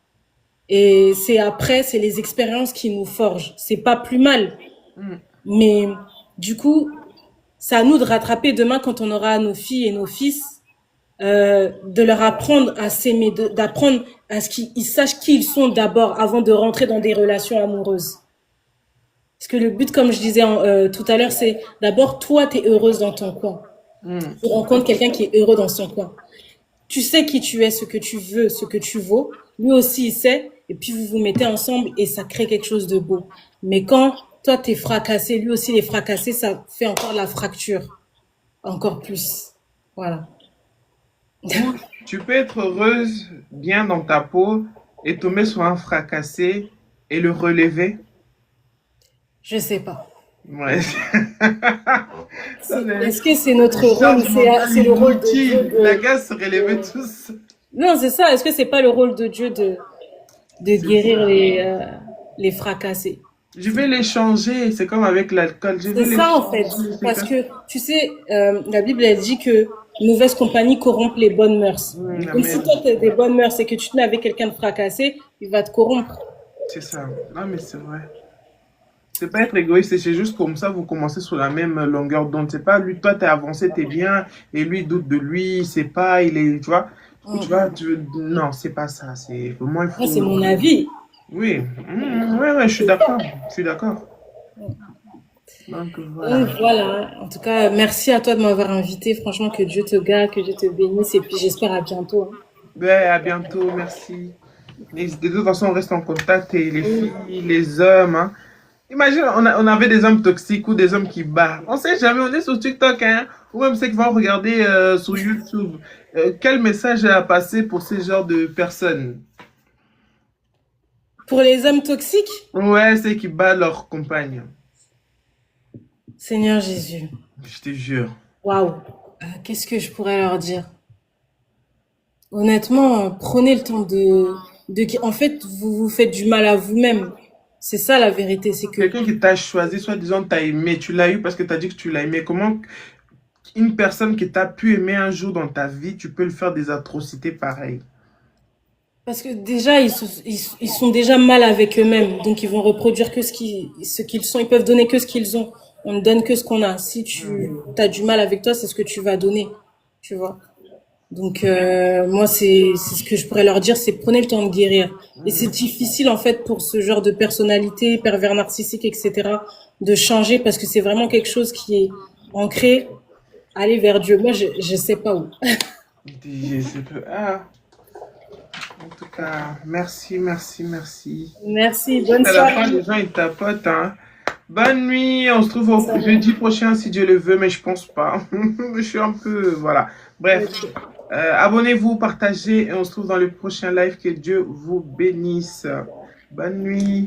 Et c'est après, c'est les expériences qui nous forgent. C'est pas plus mal. Mm. Mais du coup, c'est à nous de rattraper demain quand on aura nos filles et nos fils, de leur apprendre à s'aimer, d'apprendre à ce qu'ils sachent qui ils sont d'abord avant de rentrer dans des relations amoureuses. Parce que le but, comme je disais tout à l'heure, c'est d'abord, toi, tu es heureuse dans ton coin. Mm. Tu rencontres quelqu'un qui est heureux dans son coin. Tu sais qui tu es, ce que tu veux, ce que tu vaux. Lui aussi, il sait. Et puis, vous vous mettez ensemble et ça crée quelque chose de beau. Mais quand toi, t'es fracassé, lui aussi, il est fracassé, ça fait encore la fracture. Encore plus. Voilà. Ou tu peux être heureuse, bien dans ta peau, et tomber sur un fracassé et le relever. Je sais pas. Ouais. Ça, Est-ce que c'est notre rôle, charge mentale c'est le rôle de Dieu inutile. La de... gars se relever tous. Non, c'est ça. Est-ce que c'est pas le rôle de Dieu de C'est guérir ça. les fracassés? Je vais les changer. C'est comme avec l'alcool. Je C'est vais les ça en fait, changer. C'est parce ça. que tu sais, la Bible elle dit que mauvaise compagnie corrompt les bonnes mœurs. Donc si Amen. toi tu as des bonnes mœurs et que tu te mets avec quelqu'un de fracassé, il va te corrompre. C'est ça. Non, mais c'est vrai. C'est pas être égoïste, c'est juste comme ça, vous commencez sur la même longueur d'onde. C'est pas lui, toi t'es avancé, t'es bien, et lui doute de lui, c'est pas, il est, tu vois. Du coup, tu vois, non, c'est pas ça. C'est, pour moi, il Moi c'est faut. mon avis. Oui, ouais, ouais, je suis d'accord. Je suis d'accord. Donc, Donc voilà. voilà, en tout cas, merci à toi de m'avoir invité. Franchement, que Dieu te garde, que Dieu te bénisse et puis j'espère à bientôt, hein. Ben, à bientôt, merci. Et de toute façon, on reste en contact, et les filles, les hommes, hein. Imagine, on avait des hommes toxiques ou des hommes qui battent. On sait jamais, on est sur TikTok, hein, ou même ceux qui vont regarder sur YouTube. Quel message à passer pour ce genre de personnes? Pour les hommes toxiques, Ouais, ceux qui battent leur compagne. Seigneur Jésus, Je te jure. waouh, qu'est-ce que je pourrais leur dire? Honnêtement, prenez le temps en fait, vous vous faites du mal à vous-même. C'est ça la vérité, c'est que Quelqu'un qui t'a choisi, soit disant t'as aimé, tu l'as eu parce que t'as dit que tu l'as aimé. Comment une personne qui t'a pu aimer un jour dans ta vie, tu peux le faire des atrocités pareilles? parce que déjà ils sont déjà mal avec eux-mêmes, donc ils vont reproduire que ce qu'ils sont. Ils peuvent donner que ce qu'ils ont. On ne donne que ce qu'on a. Si tu as du mal avec toi, c'est ce que tu vas donner, tu vois. Donc moi c'est ce que je pourrais leur dire, c'est prenez le temps de guérir. Et c'est difficile en fait pour ce genre de personnalité, pervers narcissique, etc. de changer parce que c'est vraiment quelque chose qui est ancré. Aller vers Dieu. Moi je sais pas où. Ah, en tout cas, merci, merci, merci. Merci, bonne À la fin, soirée. les gens, ils tapotent, hein. Bonne nuit, on se trouve au Salut. jeudi prochain si Dieu le veut, mais je pense pas. Je suis un peu, voilà. Bref, Ok. abonnez-vous, partagez et on se trouve dans le prochain live. Que Dieu vous bénisse. Bonne nuit.